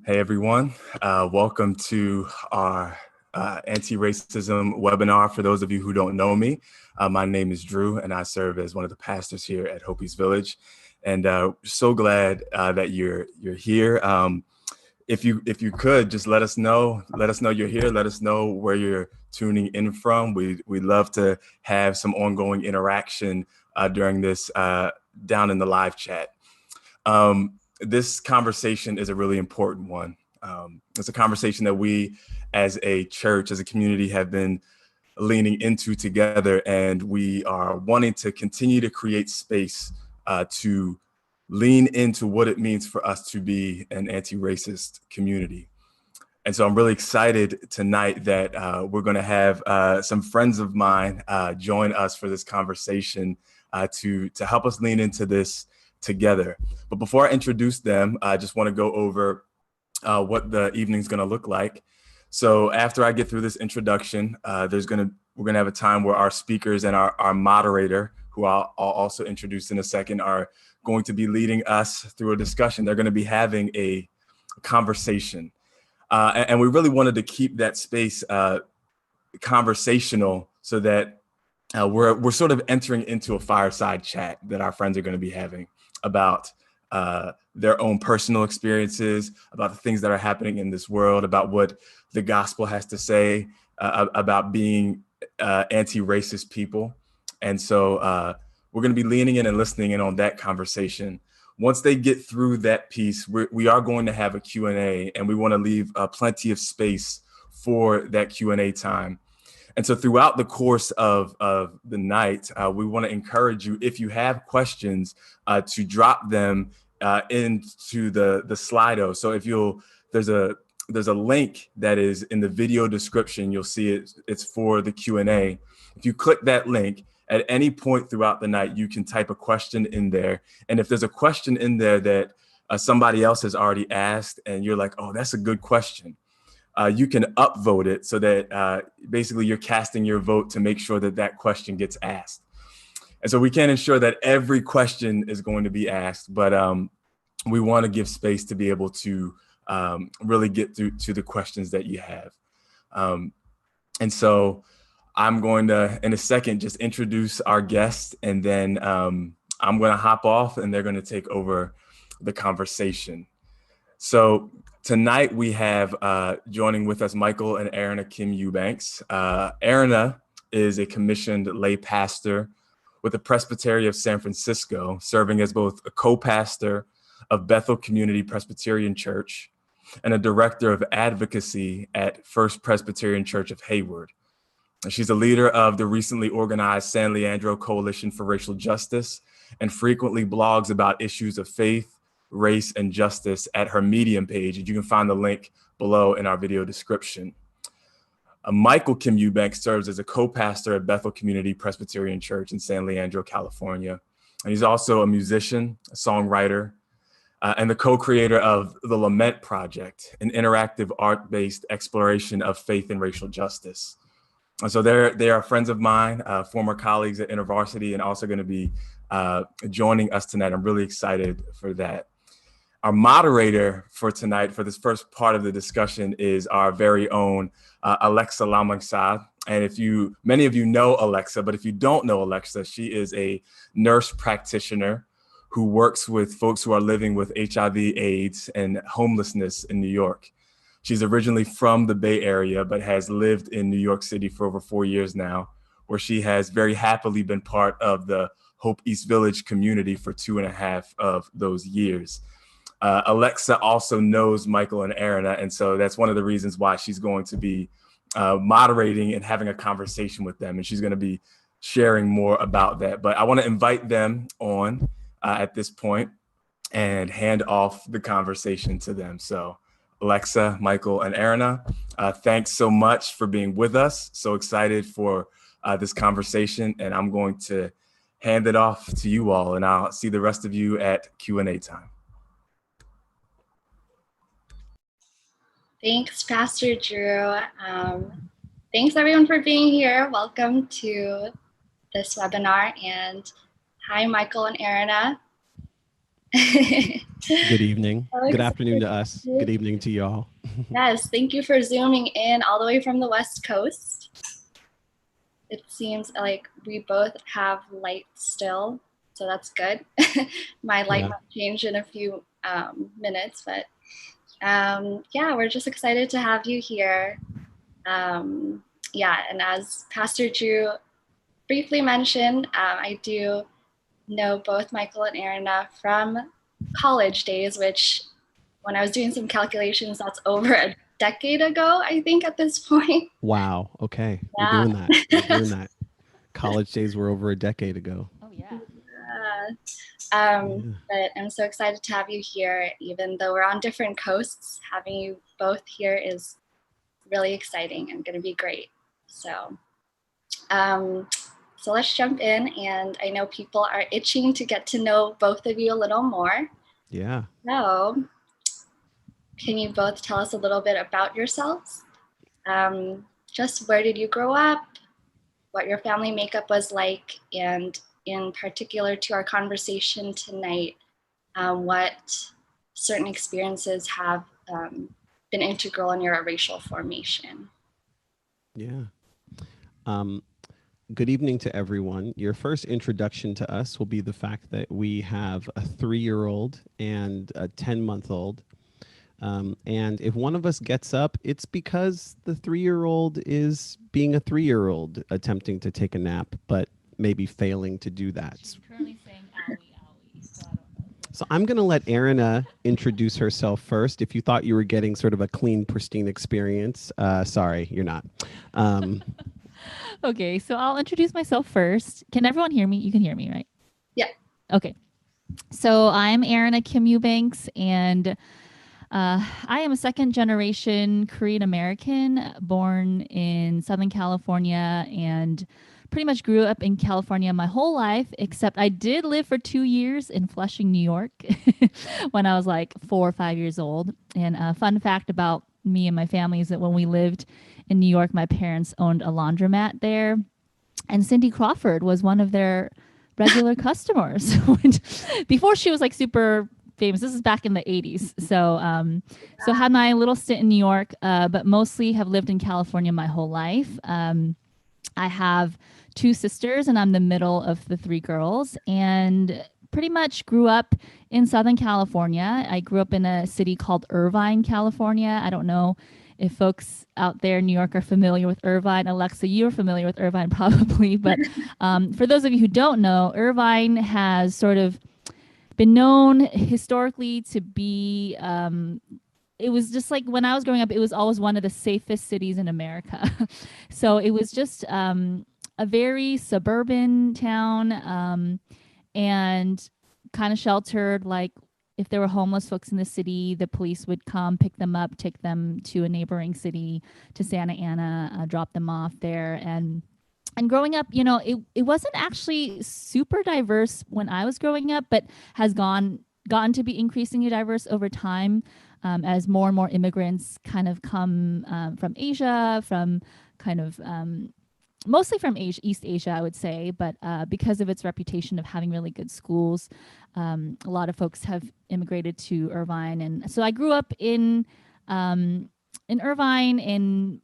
Hey everyone, welcome to our anti-racism webinar. For those of you who don't know me, my name is Drew and I serve as one of the pastors here at Hope East Village. And so glad that you're here. If you could just let us know you're here, let us know where you're tuning in from. We'd love to have some ongoing interaction during this down in the live chat. This conversation is a really important one. It's a conversation that we as a church, as a community, have been leaning into together, and we are wanting to continue to create space to lean into what it means for us to be an anti-racist community. And so I'm really excited tonight that we're going to have some friends of mine join us for this conversation to help us lean into this together. But before I introduce them, I just want to go over what the evening's going to look like. So after I get through this introduction, we're going to have a time where our speakers and our moderator, who I'll also introduce in a second, are going to be leading us through a discussion. They're going to be having a conversation. And we really wanted to keep that space conversational so that we're sort of entering into a fireside chat that our friends are going to be having about their own personal experiences, about the things that are happening in this world, about what the gospel has to say about being anti-racist people. And so we're going to be leaning in and listening in on that conversation. Once they get through that piece, we are going to have a Q&A, and we want to leave plenty of space for that Q&A time. And so throughout the course of the night, we want to encourage you, if you have questions, to drop them into the Slido. So if there's a link that is in the video description, you'll see it's for the Q&A. If you click that link, at any point throughout the night, you can type a question in there. And if there's a question in there that somebody else has already asked and you're like, oh, that's a good question, you can upvote it so that basically you're casting your vote to make sure that that question gets asked. And so we can't ensure that every question is going to be asked, but we want to give space to be able to really get through to the questions that you have. And so I'm going to, in a second, just introduce our guest, and then I'm going to hop off and they're going to take over the conversation. So tonight we have joining with us Michael and Erina Kim-Eubanks. Erina is a commissioned lay pastor with the Presbytery of San Francisco, serving as both a co-pastor of Bethel Community Presbyterian Church and a director of advocacy at First Presbyterian Church of Hayward. She's a leader of the recently organized San Leandro Coalition for Racial Justice and frequently blogs about issues of faith, race, and justice at her Medium page. And you can find the link below in our video description. Michael Kim-Eubanks serves as a co-pastor at Bethel Community Presbyterian Church in San Leandro, California. And he's also a musician, a songwriter, and the co-creator of The Lament Project, an interactive art-based exploration of faith and racial justice. And so they are friends of mine, former colleagues at InterVarsity, and also going to be joining us tonight. I'm really excited for that. Our moderator for tonight, for this first part of the discussion, is our very own Alexa Lamangsad. And many of you know Alexa, but if you don't know Alexa, she is a nurse practitioner who works with folks who are living with HIV/AIDS and homelessness in New York. She's originally from the Bay Area, but has lived in New York City for over 4 years now, where she has very happily been part of the Hope East Village community for 2.5 of those years. Alexa also knows Michael and Erina, and so that's one of the reasons why she's going to be moderating and having a conversation with them, and she's going to be sharing more about that. But I want to invite them on at this point and hand off the conversation to them. So Alexa, Michael, and Erina, thanks so much for being with us. So excited for this conversation, and I'm going to hand it off to you all, and I'll see the rest of you at Q&A time. Thanks, Pastor Drew. Thanks everyone for being here. Welcome to this webinar, and hi, Michael and Erina. Good evening. So Good excited afternoon to to have us. you. Good evening to y'all. Yes, thank you for zooming in all the way from the West Coast. It seems like we both have light still, so that's good. My light Yeah. might change in a few minutes, but yeah, we're just excited to have you here. Yeah, and as Pastor Drew briefly mentioned, I do know both Michael and Erina from college days, which when I was doing some calculations, that's over a decade ago, I think, at this point. Wow. Okay. We're Yeah. doing that. We're doing that. College days were over a decade ago. Oh, yeah. But I'm so excited to have you here, even though we're on different coasts. Having you both here is really exciting and going to be great. So, so let's jump in. And I know people are itching to get to know both of you a little more. Yeah. So, can you both tell us a little bit about yourselves? Just where did you grow up? What your family makeup was like, and in particular to our conversation tonight, what certain experiences have been integral in your racial formation. Yeah. Good evening to everyone. Your first introduction to us will be the fact that we have a 3-year-old and a 10-month-old. And if one of us gets up, it's because the 3-year-old is being a 3-year-old attempting to take a nap, but maybe failing to do that. She's currently saying owie, owie. So I don't know. So I'm going to let Erina introduce herself first. If you thought you were getting sort of a clean, pristine experience, sorry, you're not. Okay, so I'll introduce myself first. Can everyone hear me? You can hear me, right? Yeah. Okay. So I'm Erina Kim-Eubanks, and I am a second-generation Korean American born in Southern California and pretty much grew up in California my whole life, except I did live for 2 years in Flushing, New York when I was like 4 or 5 years old. And a fun fact about me and my family is that when we lived in New York, my parents owned a laundromat there, and Cindy Crawford was one of their regular customers before she was like super famous. This is back in the 80s. So had my little stint in New York, but mostly have lived in California my whole life. I have 2 sisters, and I'm the middle of the 3 girls, and pretty much grew up in Southern California. I grew up in a city called Irvine, California. I don't know if folks out there in New York are familiar with Irvine. Alexa, you're familiar with Irvine probably, but for those of you who don't know, Irvine has sort of been known historically to be it was just like when I was growing up, it was always one of the safest cities in America. So it was just a very suburban town, and kind of sheltered. Like if there were homeless folks in the city, the police would come pick them up, take them to a neighboring city, to Santa Ana, drop them off there. And growing up, you know, it wasn't actually super diverse when I was growing up, but has gotten to be increasingly diverse over time, as more and more immigrants kind of come from Asia, from kind of mostly from Asia, East Asia, I would say, but because of its reputation of having really good schools, a lot of folks have immigrated to Irvine. And so I grew up in Irvine, and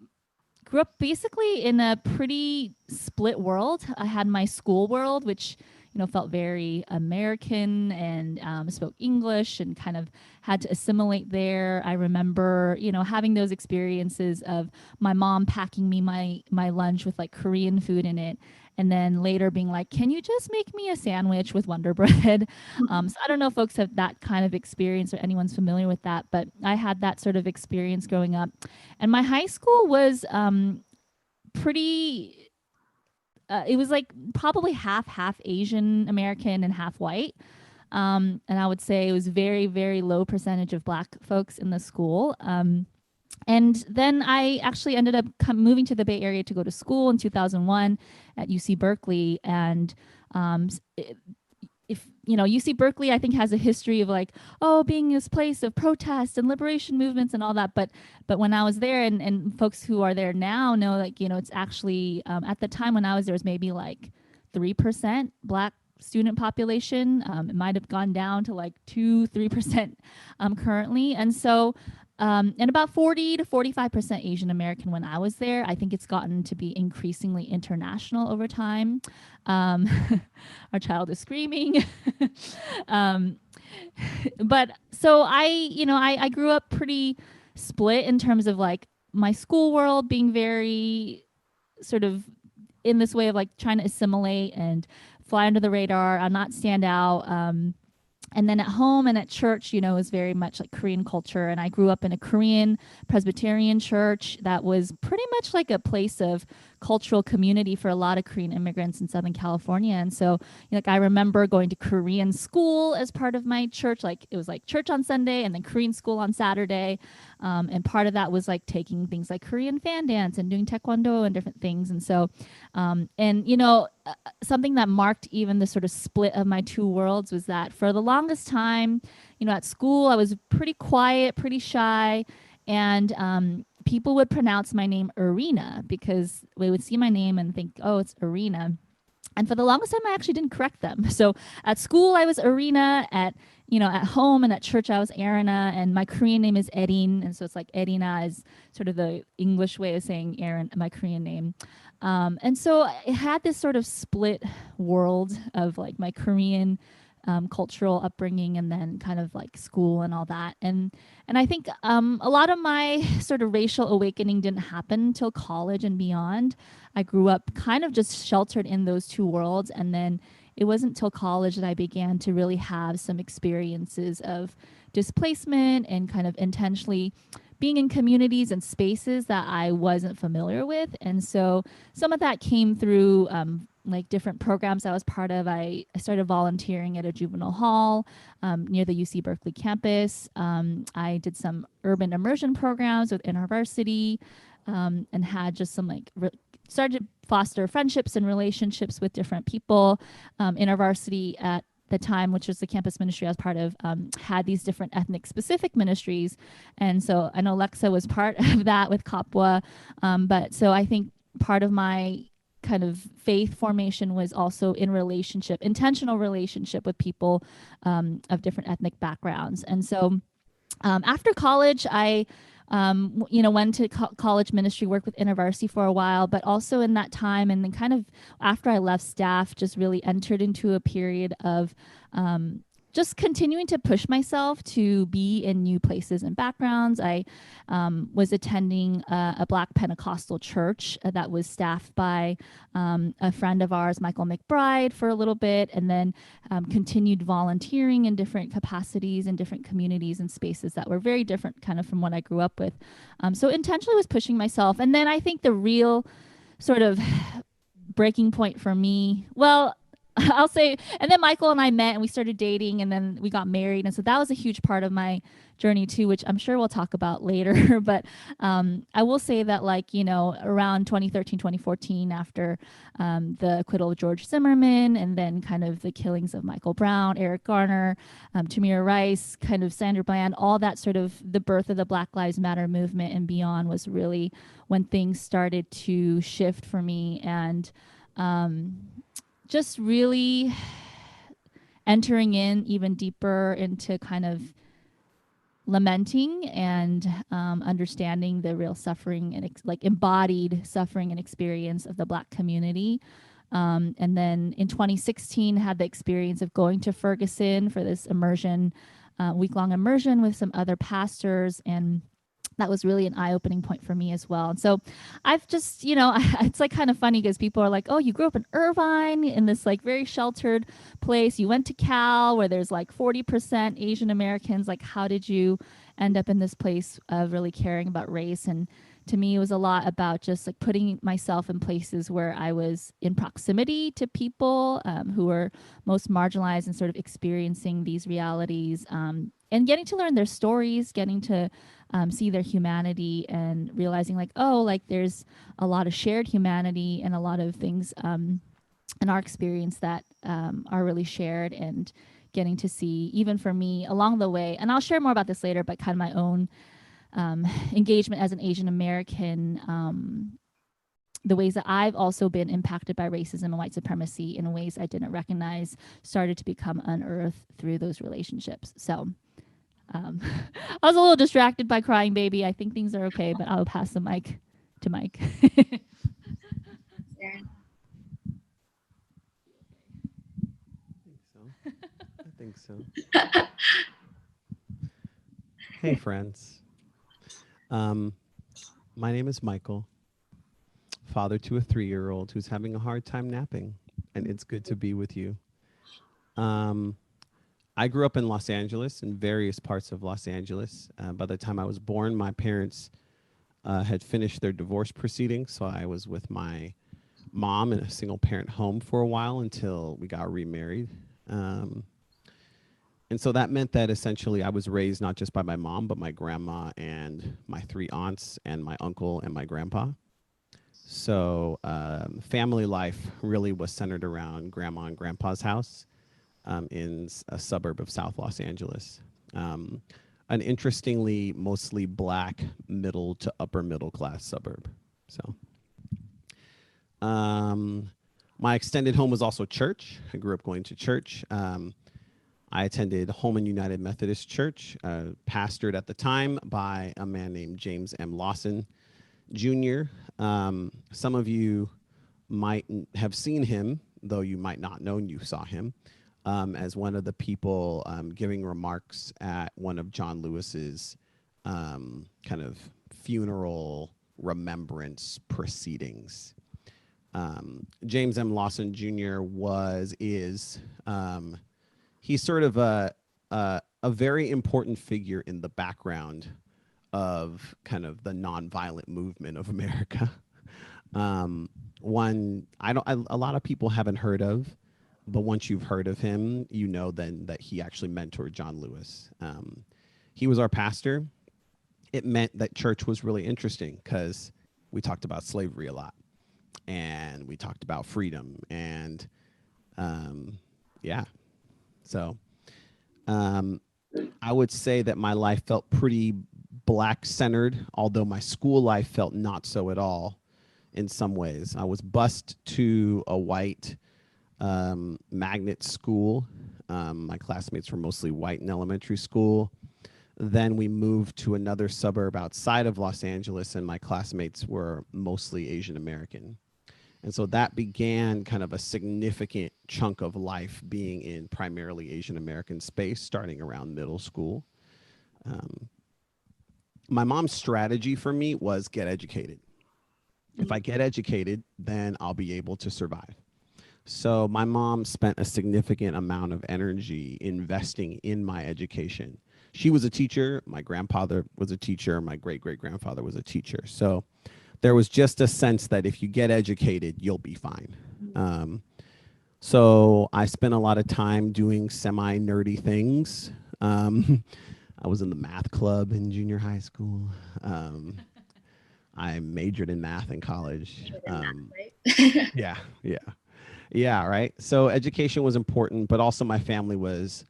grew up basically in a pretty split world. I had my school world, which, you know, felt very American, and spoke English and kind of had to assimilate there. I remember, you know, having those experiences of my mom packing me my lunch with like Korean food in it, and then later being like, can you just make me a sandwich with Wonder Bread? So I don't know if folks have that kind of experience or anyone's familiar with that, but I had that sort of experience growing up. And my high school was pretty it was like probably half Asian American and half white. And I would say it was very, very low percentage of Black folks in the school. And then I actually ended up moving to the Bay Area to go to school in 2001 at UC Berkeley. And if you know, UC Berkeley, I think has a history of like, oh, being this place of protest and liberation movements and all that. But when I was there, and folks who are there now know, like, you know, it's actually at the time when I was there was maybe like 3% Black student population. It might have gone down to like 2-3% currently. And so, and about 40 to 45% Asian American when I was there. I think it's gotten to be increasingly international over time. Our child is screaming. But so I grew up pretty split in terms of like my school world being very sort of in this way of like trying to assimilate and fly under the radar, not stand out. And then at home and at church, is very much like Korean culture. And I grew up in a Korean Presbyterian church that was pretty much like a place of cultural community for a lot of Korean immigrants in Southern California. And so, like, I remember going to Korean school as part of my church. Like, it was like church on Sunday and then Korean school on Saturday. And part of that was like taking things like Korean fan dance and doing taekwondo and different things. And so, something that marked even the sort of split of my two worlds was that for the longest time, at school, I was pretty quiet, pretty shy. And people would pronounce my name Erina because they would see my name and think, oh, it's Erina. And for the longest time, I actually didn't correct them. So at school, I was Erina. At home and at church, I was Erina. And my Korean name is Erin. And so it's like Erina is sort of the English way of saying Erin, my Korean name. And so it had this sort of split world of like my Korean cultural upbringing and then kind of like school and all that. And I think a lot of my sort of racial awakening didn't happen until college and beyond. I grew up kind of just sheltered in those two worlds. And then it wasn't till college that I began to really have some experiences of displacement and kind of intentionally being in communities and spaces that I wasn't familiar with. And so some of that came through like different programs I was part of. I started volunteering at a juvenile hall near the UC Berkeley campus. I did some urban immersion programs with InterVarsity and had just some like started to foster friendships and relationships with different people. InterVarsity at the time, which was the campus ministry I was part of, had these different ethnic specific ministries. And so I know Lexa was part of that with Kapwa. But so I think part of my kind of faith formation was also in intentional relationship with people of different ethnic backgrounds. And so after college, I went to college ministry, worked with InterVarsity for a while, but also in that time and then kind of after I left staff, just really entered into a period of just continuing to push myself to be in new places and backgrounds. I was attending a Black Pentecostal church that was staffed by a friend of ours, Michael McBride, for a little bit, and then continued volunteering in different capacities in different communities and spaces that were very different kind of from what I grew up with. So intentionally was pushing myself. And then I think the real sort of breaking point for me, well, I'll say, and then Michael and I met and we started dating and then we got married. And so that was a huge part of my journey too, which I'm sure we'll talk about later. But I will say that around 2013, 2014, after the acquittal of George Zimmerman and then kind of the killings of Michael Brown, Eric Garner, Tamir Rice, kind of Sandra Bland, all that sort of the birth of the Black Lives Matter movement and beyond was really when things started to shift for me. And just really entering in even deeper into kind of lamenting and understanding the real suffering and embodied suffering and experience of the Black community. And then in 2016 had the experience of going to Ferguson for this immersion, week-long immersion with some other pastors, and that was really an eye-opening point for me as well. And so I've just, it's like kind of funny because people are like, oh, you grew up in Irvine in this like very sheltered place. You went to Cal where there's like 40% Asian Americans. Like, how did you end up in this place of really caring about race? And to me, it was a lot about just like putting myself in places where I was in proximity to people who were most marginalized and sort of experiencing these realities and getting to learn their stories, getting to see their humanity and realizing like, oh, like there's a lot of shared humanity and a lot of things in our experience that are really shared, and getting to see, even for me along the way, and I'll share more about this later, but kind of my own engagement as an Asian American the ways that I've also been impacted by racism and white supremacy in ways I didn't recognize started to become unearthed through those relationships. So I was a little distracted by crying baby. I think things are okay, but I'll pass the mic to Mike. I think so. Hey, friends. My name is Michael, father to a 3-year-old who's having a hard time napping, and it's good to be with you. I grew up in Los Angeles, in various parts of Los Angeles. By the time I was born, my parents had finished their divorce proceedings, so I was with my mom in a single-parent home for a while until we got remarried. And so that meant that essentially I was raised not just by my mom, but my grandma and my 3 aunts and my uncle and my grandpa. So family life really was centered around grandma and grandpa's house in a suburb of South Los Angeles. An interestingly mostly Black middle to upper middle class suburb. So my extended home was also church. I grew up going to church. I attended Holman United Methodist Church, pastored at the time by a man named James M. Lawson Jr. Some of you might have seen him, though you might not know you saw him, as one of the people giving remarks at one of John Lewis's kind of funeral remembrance proceedings. James M. Lawson Jr. He's sort of a very important figure in the background of kind of the nonviolent movement of America. One a lot of people haven't heard of, but once you've heard of him, you know then that he actually mentored John Lewis. He was our pastor. It meant that church was really interesting because we talked about slavery a lot, and we talked about freedom, and yeah. So I would say that my life felt pretty Black centered, although my school life felt not so at all in some ways. I was bused to a white magnet school. My classmates were mostly white in elementary school. Then we moved to another suburb outside of Los Angeles, and my classmates were mostly Asian American. And so that began kind of a significant chunk of life being in primarily Asian American space, starting around middle school. My mom's strategy for me was get educated. If I get educated, then I'll be able to survive. So my mom spent a significant amount of energy investing in my education. She was a teacher. My grandfather was a teacher. My great-great-grandfather was a teacher. So there was just a sense that if you get educated, you'll be fine. So I spent a lot of time doing semi-nerdy things. I was in the math club in junior high school. I majored in math in college. Yeah, right. So education was important, but also my family was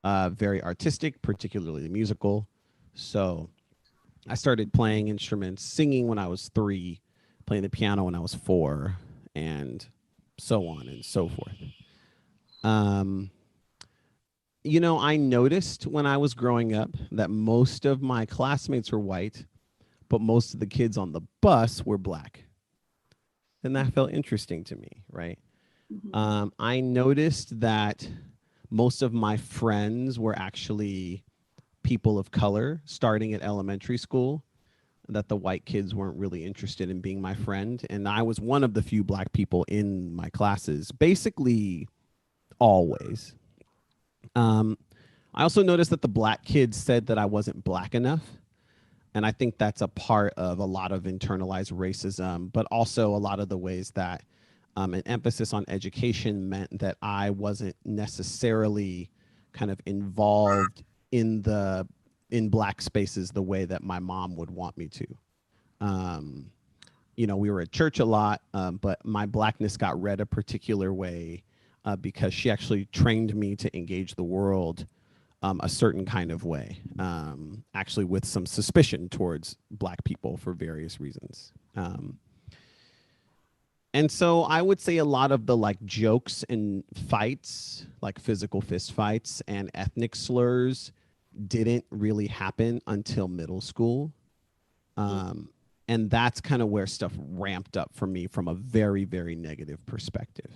very artistic, particularly musical. So I started playing instruments, singing when I was 3, playing the piano when I was 4, and so on and so forth. You know, I noticed when I was growing up that most of my classmates were white, but most of the kids on the bus were Black. And that felt interesting to me, right? I noticed that most of my friends were actually people of color starting at elementary school, that the white kids weren't really interested in being my friend. And I was one of the few Black people in my classes, basically always. I also noticed that the Black kids said that I wasn't Black enough. And I think that's a part of a lot of internalized racism, but also a lot of the ways that an emphasis on education meant that I wasn't necessarily kind of involved in Black spaces the way that my mom would want me to. You know, we were at church a lot, but my Blackness got read a particular way because she actually trained me to engage the world a certain kind of way, actually with some suspicion towards Black people for various reasons. And so I would say a lot of the like jokes and fights, like physical fist fights and ethnic slurs, didn't really happen until middle school. And that's kind of where stuff ramped up for me from a very, very negative perspective.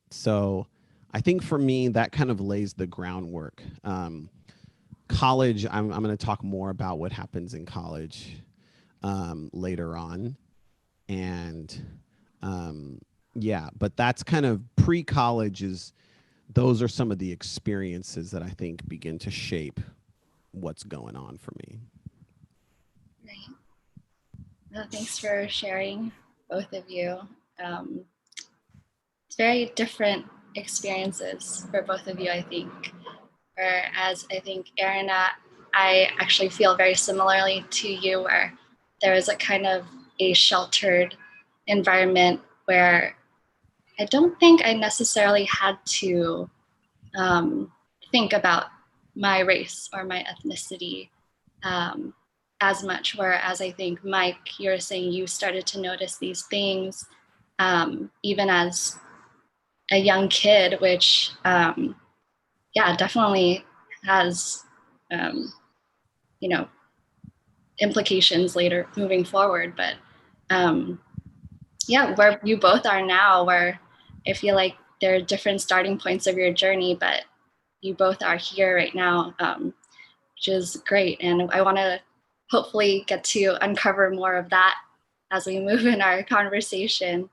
So I think for me, that kind of lays the groundwork. College, I'm going to talk more about what happens in college later on. And yeah, but that's kind of pre-college those are some of the experiences that I think begin to shape what's going on for me. Right. Well, thanks for sharing, both of you. It's very different experiences for both of you, I think. Whereas I think Erina, I actually feel very similarly to you, where there was a kind of a sheltered environment where I don't think I necessarily had to think about my race or my ethnicity as much. Whereas I think, Mike, you're saying you started to notice these things even as a young kid, which, yeah, definitely has, you know, implications later moving forward. But yeah, where you both are now, where I feel like there are different starting points of your journey, but you both are here right now, which is great. And I want to hopefully get to uncover more of that as we move in our conversation.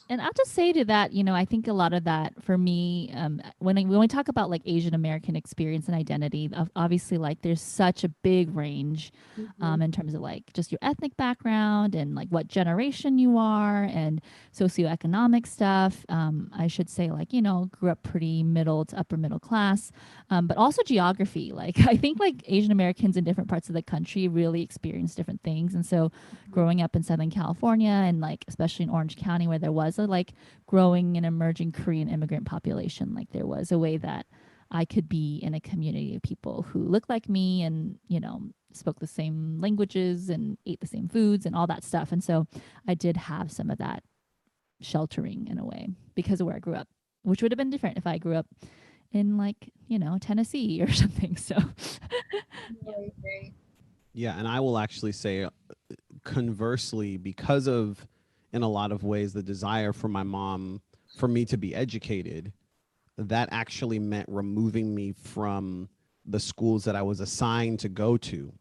And I'll just say to that, I think a lot of that for me, when we talk about like Asian American experience and identity, obviously like there's such a big range in terms of like just your ethnic background and like what generation you are and socioeconomic stuff. I should say like, grew up pretty middle to upper middle class, but also geography. Like I think like Asian Americans in different parts of the country really experience different things. And so growing up in Southern California and like especially in Orange County where there was a like growing and emerging Korean immigrant population, like there was a way that I could be in a community of people who looked like me and spoke the same languages and ate the same foods and all that stuff. And so I did have some of that sheltering in a way because of where I grew up, which would have been different if I grew up in like Tennessee or something. So Yeah, and I will actually say conversely, because of in a lot of ways the desire for my mom for me to be educated, that actually meant removing me from the schools that I was assigned to go to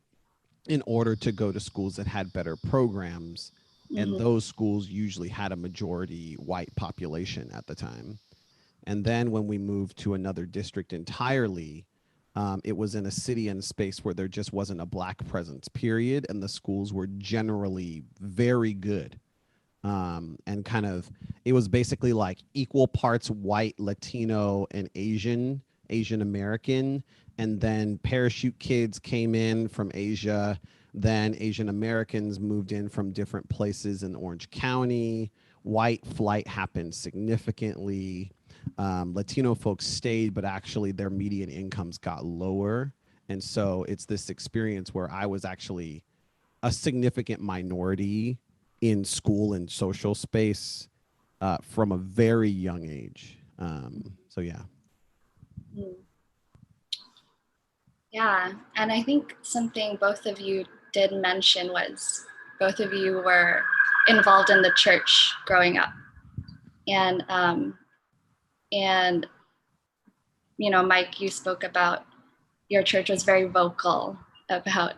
in order to go to schools that had better programs. And those schools usually had a majority white population at the time. And then when we moved to another district entirely, it was in a city and space where there just wasn't a black presence, period. And the schools were generally very good. And kind of, it was basically like equal parts white, Latino, and Asian American. And then parachute kids came in from Asia. Then Asian Americans moved in from different places in Orange County. White flight happened significantly. Latino folks stayed, but actually their median incomes got lower. And so it's this experience where I was actually a significant minority in school and social space from a very young age. So yeah. Yeah, and I think something both of you did mention was both of you were involved in the church growing up, and Mike, you spoke about your church was very vocal about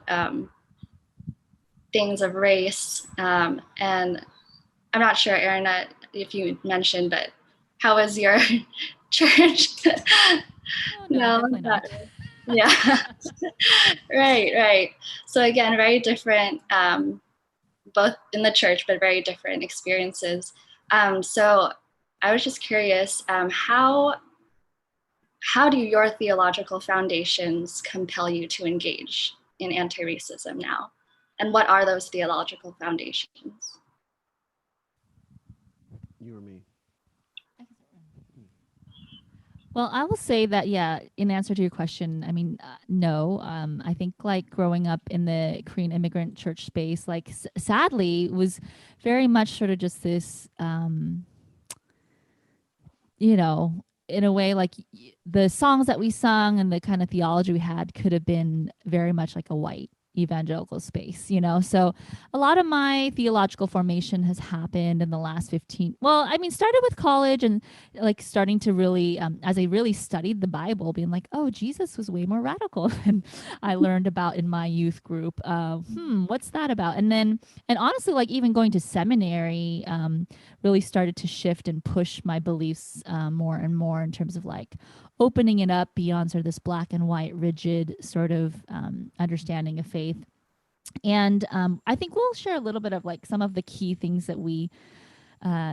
things of race, and I'm not sure, Erina, if you mentioned, but how was your church? oh, no, definitely not. Yeah. Right. So again, very different, both in the church, but very different experiences. So I was just curious, how do your theological foundations compel you to engage in anti-racism now? And what are those theological foundations? You or me? Well, I will say that, yeah, in answer to your question, I mean, no. I think like growing up in the Korean immigrant church space, like sadly, was very much sort of just this, you know, in a way, like the songs that we sung and the kind of theology we had could have been very much like a white evangelical space, you know? So a lot of my theological formation has happened in the last 15, well, I mean, started with college and like starting to really, as I really studied the Bible, being like, oh, Jesus was way more radical than I learned about in my youth group. What's that about? And then, and honestly, like even going to seminary, really started to shift and push my beliefs more and more in terms of like opening it up beyond sort of this black and white, rigid sort of understanding of faith. And I think we'll share a little bit of like some of the key things that we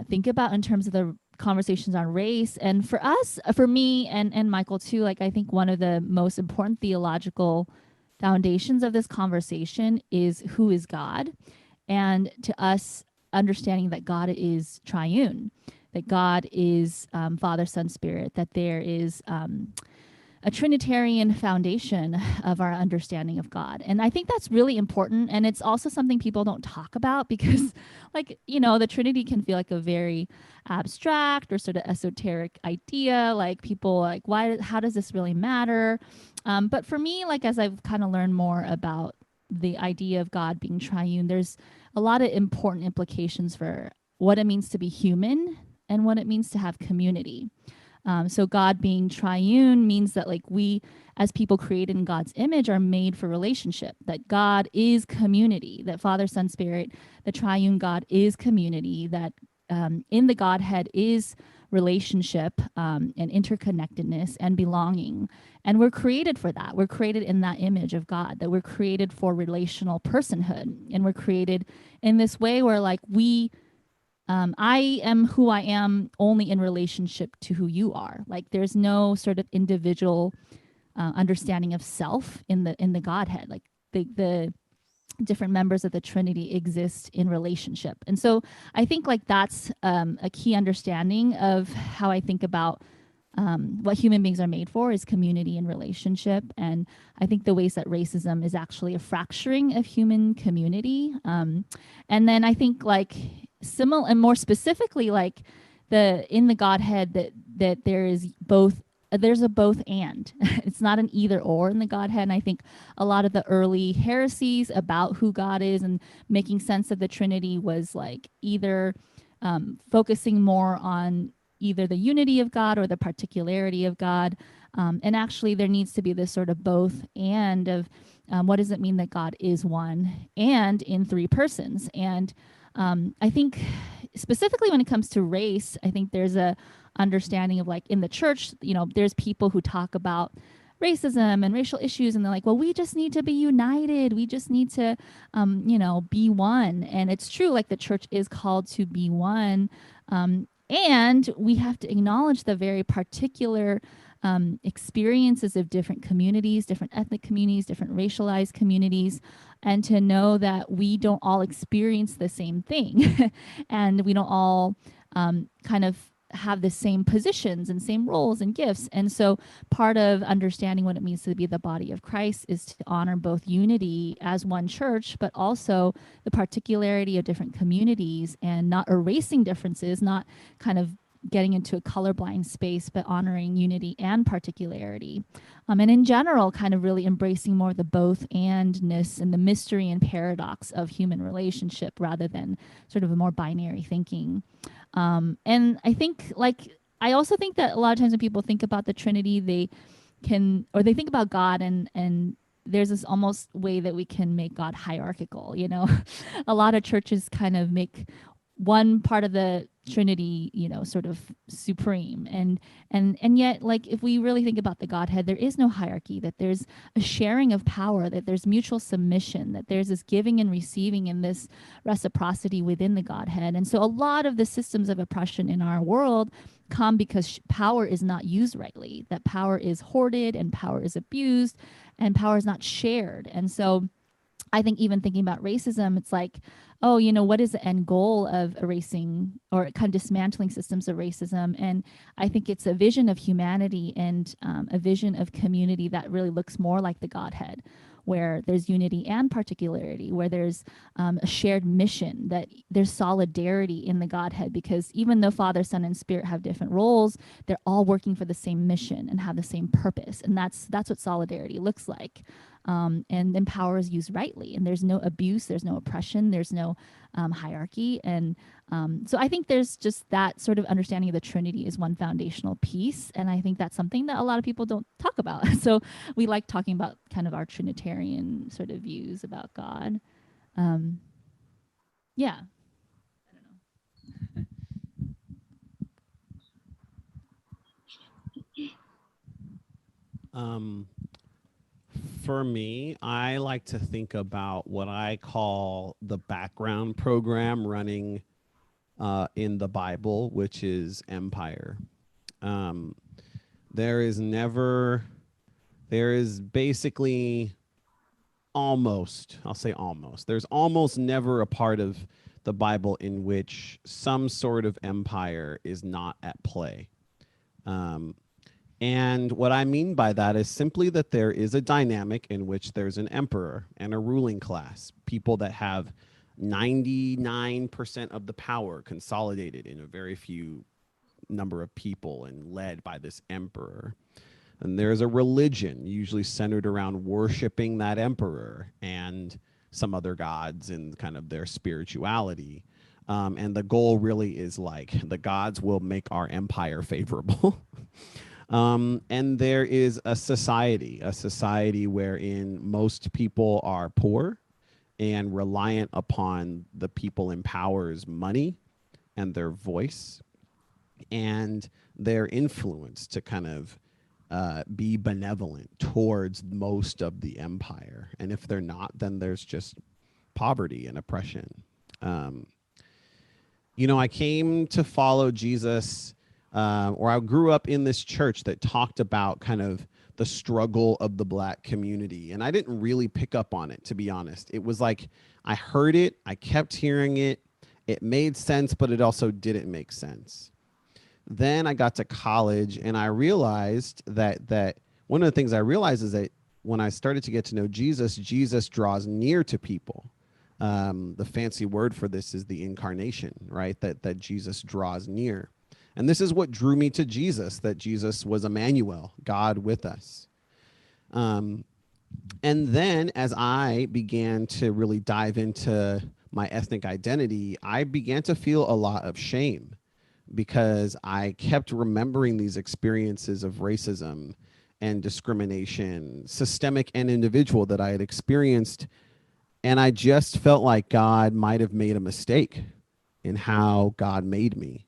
think about in terms of the conversations on race. And for us, for me and Michael too, like I think one of the most important theological foundations of this conversation is who is God, and to us understanding that God is triune, that God is Father, Son, Spirit, that there is a Trinitarian foundation of our understanding of God. And I think that's really important. And it's also something people don't talk about because, like, you know, the Trinity can feel like a very abstract or sort of esoteric idea. Like, people, like, why, how does this really matter? But for me, like, as I've kind of learned more about the idea of God being triune, there's a lot of important implications for what it means to be human and what it means to have community. So God being triune means that like we as people created in God's image are made for relationship, that God is community, that Father, Son, Spirit, the triune God is community, that in the Godhead is relationship and interconnectedness and belonging. And we're created for that. We're created in that image of God, that we're created for relational personhood. And we're created in this way where like I am who I am only in relationship to who you are. Like there's no sort of individual understanding of self in the Godhead. Like the different members of the Trinity exist in relationship. And so I think like that's a key understanding of how I think about what human beings are made for is community and relationship. And I think the ways that racism is actually a fracturing of human community. And then I think like similar and more specifically, like in the Godhead that there is both, there's a both and. It's not an either or in the Godhead. And I think a lot of the early heresies about who God is and making sense of the Trinity was like either focusing more on either the unity of God or the particularity of God. And actually there needs to be this sort of both and of what does it mean that God is one and in three persons. And I think specifically when it comes to race, I think there's a understanding of like in the church, you know, there's people who talk about racism and racial issues and they're like, well, we just need to be united, we just need to you know, be one. And it's true, like the church is called to be one, and we have to acknowledge the very particular experiences of different communities, different ethnic communities, different racialized communities, and to know that we don't all experience the same thing and we don't all kind of have the same positions and same roles and gifts. And so part of understanding what it means to be the body of Christ is to honor both unity as one church, but also the particularity of different communities and not erasing differences, not kind of getting into a colorblind space, but honoring unity and particularity. And in general, kind of really embracing more the both andness and the mystery and paradox of human relationship rather than sort of a more binary thinking. And I think like, I also think that a lot of times when people think about the Trinity, they think about God and there's this almost way that we can make God hierarchical, you know. A lot of churches kind of make one part of the Trinity, you know, sort of supreme. And yet, like, if we really think about the Godhead, there is no hierarchy, that there's a sharing of power, that there's mutual submission, that there's this giving and receiving and this reciprocity within the Godhead. And so a lot of the systems of oppression in our world come because power is not used rightly, that power is hoarded and power is abused and power is not shared. And so I think even thinking about racism, it's like, oh, you know, what is the end goal of erasing or kind of dismantling systems of racism? And I think it's a vision of humanity and a vision of community that really looks more like the Godhead, where there's unity and particularity, where there's a shared mission, that there's solidarity in the Godhead, because even though Father, Son, and Spirit have different roles, they're all working for the same mission and have the same purpose. And that's what solidarity looks like. And then power is used rightly, and there's no abuse, there's no oppression, there's no hierarchy. And so I think there's just that sort of understanding of the Trinity is one foundational piece. And I think that's something that a lot of people don't talk about. So we like talking about kind of our Trinitarian sort of views about God. Yeah. For me, I like to think about what I call the background program running in the Bible, which is empire. There is basically almost, I'll say almost, there's almost never a part of the Bible in which some sort of empire is not at play. And what I mean by that is simply that there is a dynamic in which there's an emperor and a ruling class, people that have 99% of the power consolidated in a very few number of people and led by this emperor. And there's a religion usually centered around worshiping that emperor and some other gods and kind of their spirituality. And the goal really is like the gods will make our empire favorable. And there is a society wherein most people are poor and reliant upon the people in power's money and their voice and their influence to kind of be benevolent towards most of the empire. And if they're not, then there's just poverty and oppression. You know, I came to follow Jesus, or I grew up in this church that talked about kind of the struggle of the Black community. And I didn't really pick up on it, to be honest. It was like I heard it, I kept hearing it, it made sense, but it also didn't make sense. Then I got to college and I realized that one of the things I realized is that when I started to get to know Jesus, Jesus draws near to people. The fancy word for this is the incarnation, right? That Jesus draws near. And this is what drew me to Jesus, that Jesus was Emmanuel, God with us. And then as I began to really dive into my ethnic identity, I began to feel a lot of shame because I kept remembering these experiences of racism and discrimination, systemic and individual, that I had experienced. And I just felt like God might have made a mistake in how God made me.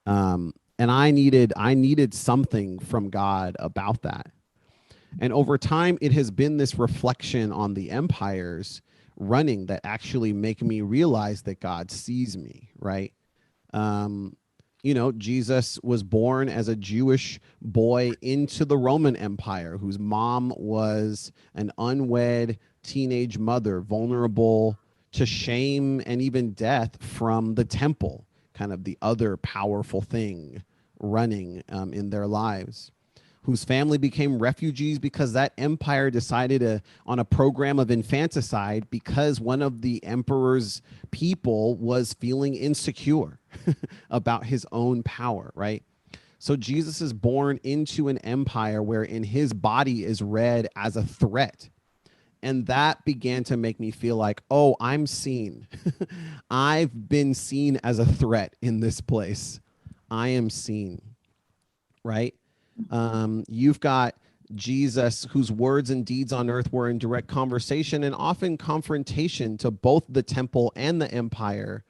And I needed something from God about that. And over time, it has been this reflection on the empires running that actually make me realize that God sees me, right? You know, Jesus was born as a Jewish boy into the Roman Empire, whose mom was an unwed teenage mother, vulnerable to shame and even death from the temple, kind of the other powerful thing running in their lives, whose family became refugees because that empire decided on a program of infanticide because one of the emperor's people was feeling insecure about his own power, right? So Jesus is born into an empire wherein his body is read as a threat. And that began to make me feel like, oh, I'm seen. I've been seen as a threat in this place. I am seen, right? You've got Jesus, whose words and deeds on earth were in direct conversation and often confrontation to both the temple and the empire,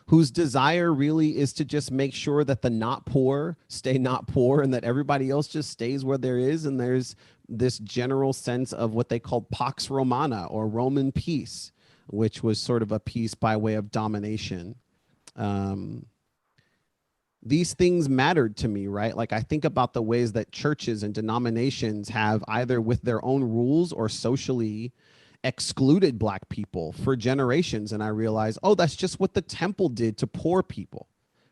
whose desire really is to just make sure that the not poor stay not poor and that everybody else just stays where there is. And there's this general sense of what they called Pax Romana, or Roman peace, which was sort of a peace by way of domination. These things mattered to me, right? Like I think about the ways that churches and denominations have either with their own rules or socially excluded Black people for generations. And I realized, oh, that's just what the temple did to poor people,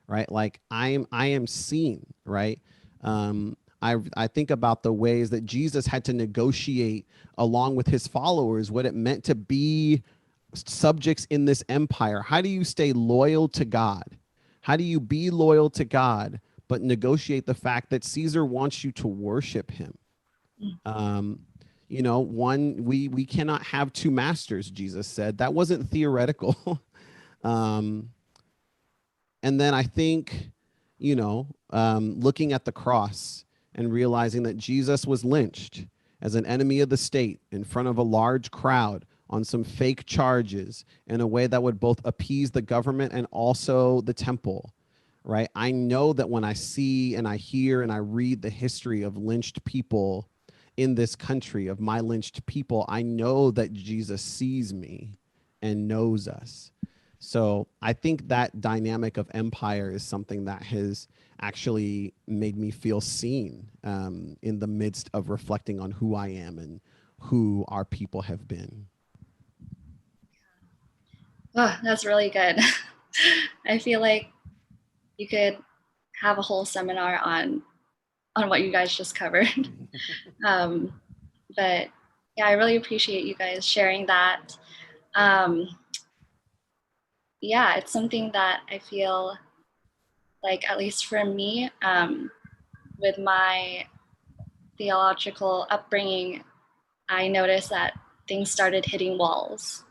right? Like I am seen, right? I think about the ways that Jesus had to negotiate along with his followers what it meant to be subjects in this empire. How do you stay loyal to God? How do you be loyal to God, but negotiate the fact that Caesar wants you to worship him? You know, we cannot have two masters, Jesus said. That wasn't theoretical. And then I think, you know, looking at the cross and realizing that Jesus was lynched as an enemy of the state in front of a large crowd on some fake charges in a way that would both appease the government and also the temple, right? I know that when I see and I hear and I read the history of lynched people in this country, of my lynched people, I know that Jesus sees me and knows us. So I think that dynamic of empire is something that has actually made me feel seen in the midst of reflecting on who I am and who our people have been. Oh, that's really good. I feel like you could have a whole seminar on what you guys just covered. But yeah, I really appreciate you guys sharing that. Yeah, it's something that I feel like, at least for me, with my theological upbringing, I noticed that things started hitting walls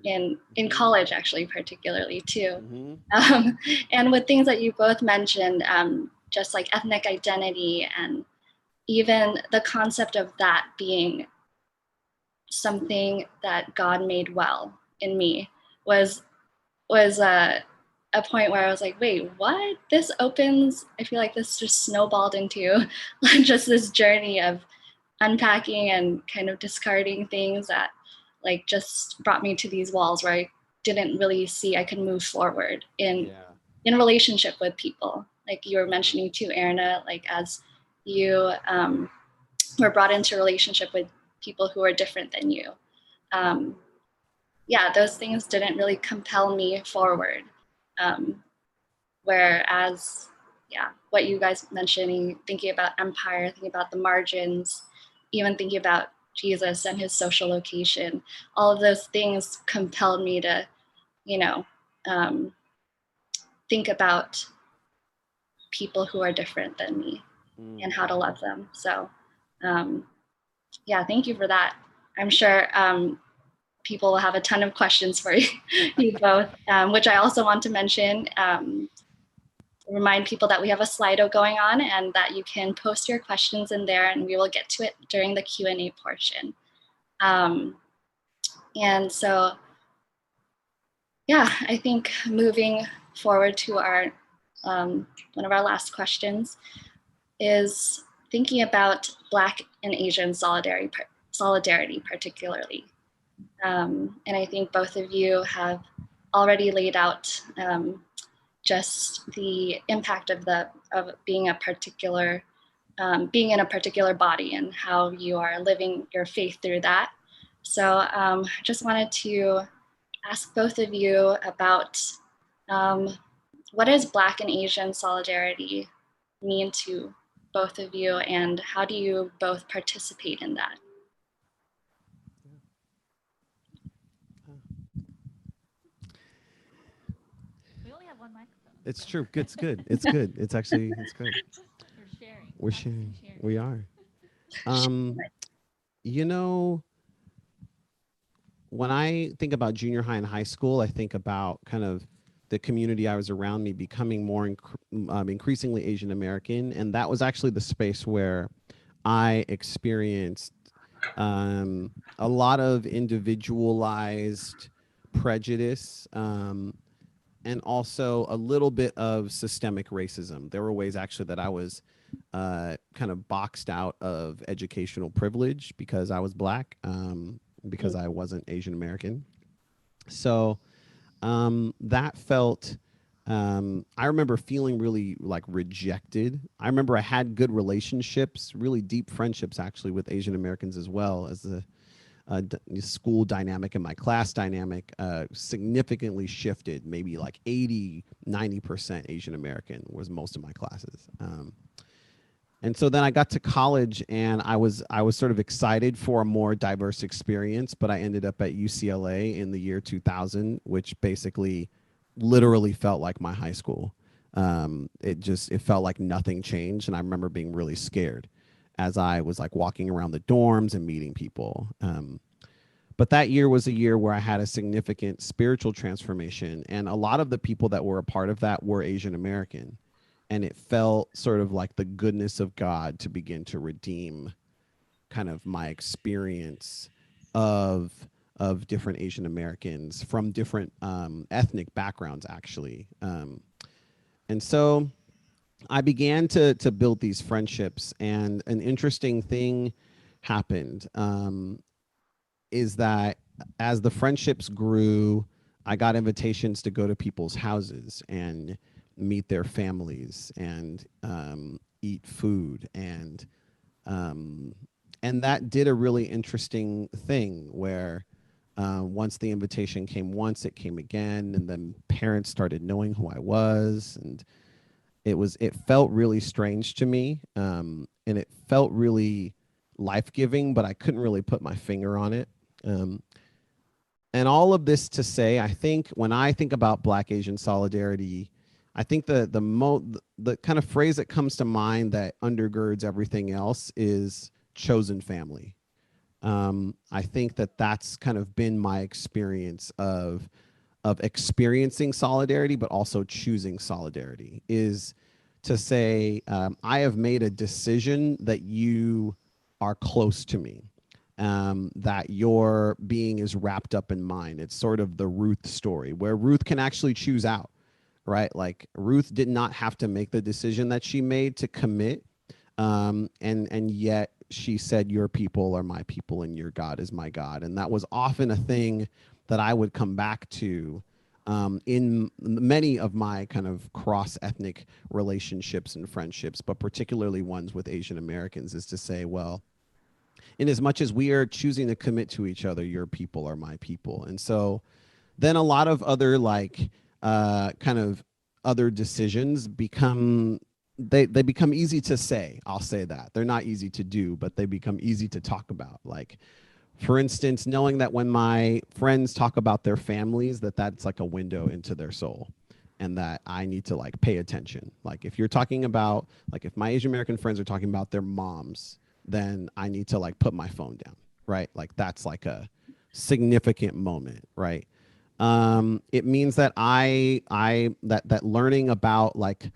in college, actually, particularly too. And with things that you both mentioned, just like ethnic identity and even the concept of that being something that God made well in me was a point where I was like, wait, what? This opens, I feel like this just snowballed into just this journey of unpacking and kind of discarding things that like just brought me to these walls where I didn't really see I could move forward in relationship with people. Like you were mentioning too, Erina, like as you were brought into a relationship with people who are different than you. Yeah, those things didn't really compel me forward. Whereas, yeah, what you guys mentioning, thinking about empire, thinking about the margins, even thinking about Jesus and his social location, all of those things compelled me to, you know, think about people who are different than me and how to love them. So, yeah, thank you for that. I'm sure people will have a ton of questions for you both, which I also want to mention. Remind people that we have a Slido going on and that you can post your questions in there and we will get to it during the Q&A portion. And so, yeah, I think moving forward to our one of our last questions is thinking about Black and Asian solidarity particularly. And I think both of you have already laid out just the impact of being a particular, being in a particular body and how you are living your faith through that. So I just wanted to ask both of you about what does Black and Asian solidarity mean to both of you, and how do you both participate in that? We only have one microphone. It's true. It's good. It's good. It's actually, it's good. We're sharing. We're sharing. We are. You know, when I think about junior high and high school, I think about kind of the community I was around me becoming more increasingly Asian American. And that was actually the space where I experienced a lot of individualized prejudice and also a little bit of systemic racism. There were ways actually that I was kind of boxed out of educational privilege because I was Black, because I wasn't Asian American. So that felt, I remember feeling really like rejected. I remember I had good relationships, really deep friendships actually with Asian Americans as well as school dynamic and my class dynamic significantly shifted. Maybe like 80-90% Asian American was most of my classes. And so then I got to college, and I was sort of excited for a more diverse experience, but I ended up at UCLA in the year 2000, which basically literally felt like my high school. It felt like nothing changed, and I remember being really scared as I was like walking around the dorms and meeting people. But that year was a year where I had a significant spiritual transformation, and a lot of the people that were a part of that were Asian American. And it felt sort of like the goodness of God to begin to redeem kind of my experience of different Asian Americans from different ethnic backgrounds, actually. And so I began to build these friendships, and an interesting thing happened, is that as the friendships grew, I got invitations to go to people's houses and meet their families and eat food, and that did a really interesting thing where once the invitation came once, it came again, and then parents started knowing who I was, and it felt really strange to me, and it felt really life-giving, but I couldn't really put my finger on it. And all of this to say, I think when I think about Black Asian solidarity, I think the kind of phrase that comes to mind that undergirds everything else is chosen family. I think that that's kind of been my experience of experiencing solidarity, but also choosing solidarity, is to say, I have made a decision that you are close to me, that your being is wrapped up in mine. It's sort of the Ruth story where Ruth can actually choose out, right? Like Ruth did not have to make the decision that she made to commit. And yet she said, your people are my people and your God is my God. And that was often a thing that I would come back to in many of my kind of cross-ethnic relationships and friendships, but particularly ones with Asian Americans, is to say, well, in as much as we are choosing to commit to each other, your people are my people. And so then a lot of other like kind of other decisions become, they become easy to say. I'll say that. They're not easy to do, but they become easy to talk about. Like, for instance, knowing that when my friends talk about their families, that's like a window into their soul, and that I need to like pay attention. Like if you're talking about, like if my Asian American friends are talking about their moms, then I need to like put my phone down, right? Like that's like a significant moment, right? It means that that learning about like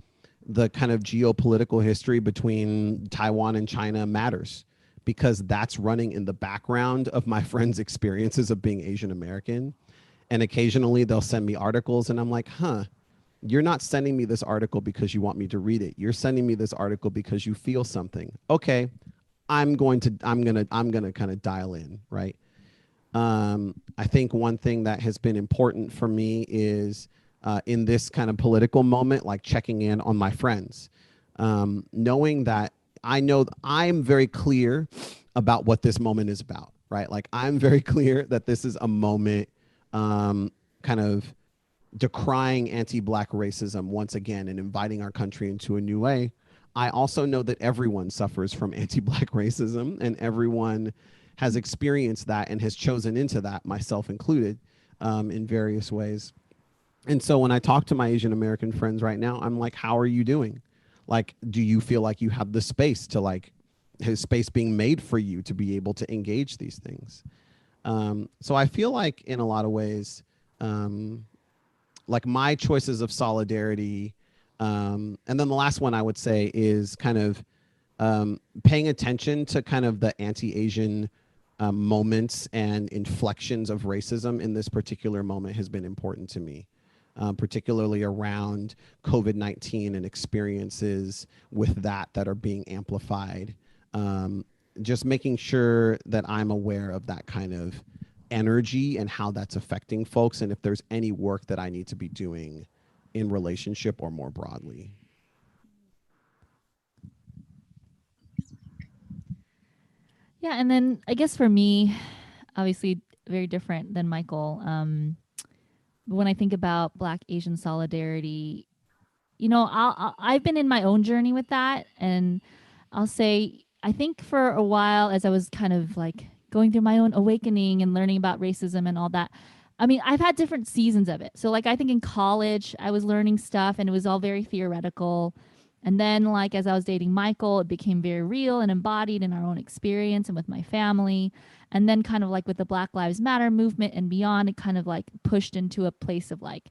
the kind of geopolitical history between Taiwan and China matters, because that's running in the background of my friends' experiences of being Asian American. And occasionally they'll send me articles and I'm like, you're not sending me this article because you want me to read it. You're sending me this article because you feel something. Okay, I'm gonna kind of dial in, right? I think one thing that has been important for me is in this kind of political moment, like checking in on my friends, knowing that I know I'm very clear about what this moment is about, right? Like I'm very clear that this is a moment kind of decrying anti-Black racism once again and inviting our country into a new way. I also know that everyone suffers from anti-Black racism, and everyone has experienced that and has chosen into that, myself included, in various ways. And so when I talk to my Asian American friends right now, I'm like, how are you doing? Like, do you feel like you have the space to like, his space being made for you to be able to engage these things? So I feel like in a lot of ways, like my choices of solidarity, and then the last one I would say is kind of paying attention to kind of the anti-Asian moments and inflections of racism in this particular moment has been important to me, particularly around COVID-19 and experiences with that are being amplified. Just making sure that I'm aware of that kind of energy and how that's affecting folks, and if there's any work that I need to be doing in relationship or more broadly. Yeah, and then I guess for me, obviously very different than Michael. But when I think about Black Asian solidarity, you know, I've been in my own journey with that, and I'll say I think for a while, as I was kind of like going through my own awakening and learning about racism and all that, I mean, I've had different seasons of it. So like I think in college I was learning stuff and it was all very theoretical. And then like as I was dating Michael, it became very real and embodied in our own experience and with my family. And then kind of like with the Black Lives Matter movement and beyond, it kind of like pushed into a place of like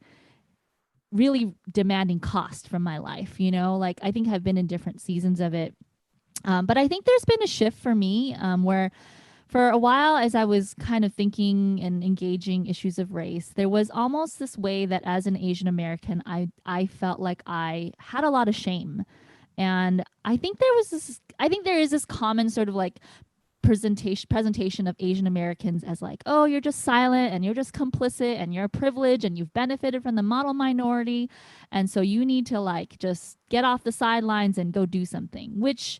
really demanding cost from my life, you know? Like I think I've been in different seasons of it. But I think there's been a shift for me where for a while, as I was kind of thinking and engaging issues of race, there was almost this way that as an Asian American, I felt like I had a lot of shame. And I think there is this common sort of like presentation of Asian Americans as like, oh, you're just silent and you're just complicit and you're privileged and you've benefited from the model minority. And so you need to like just get off the sidelines and go do something, which,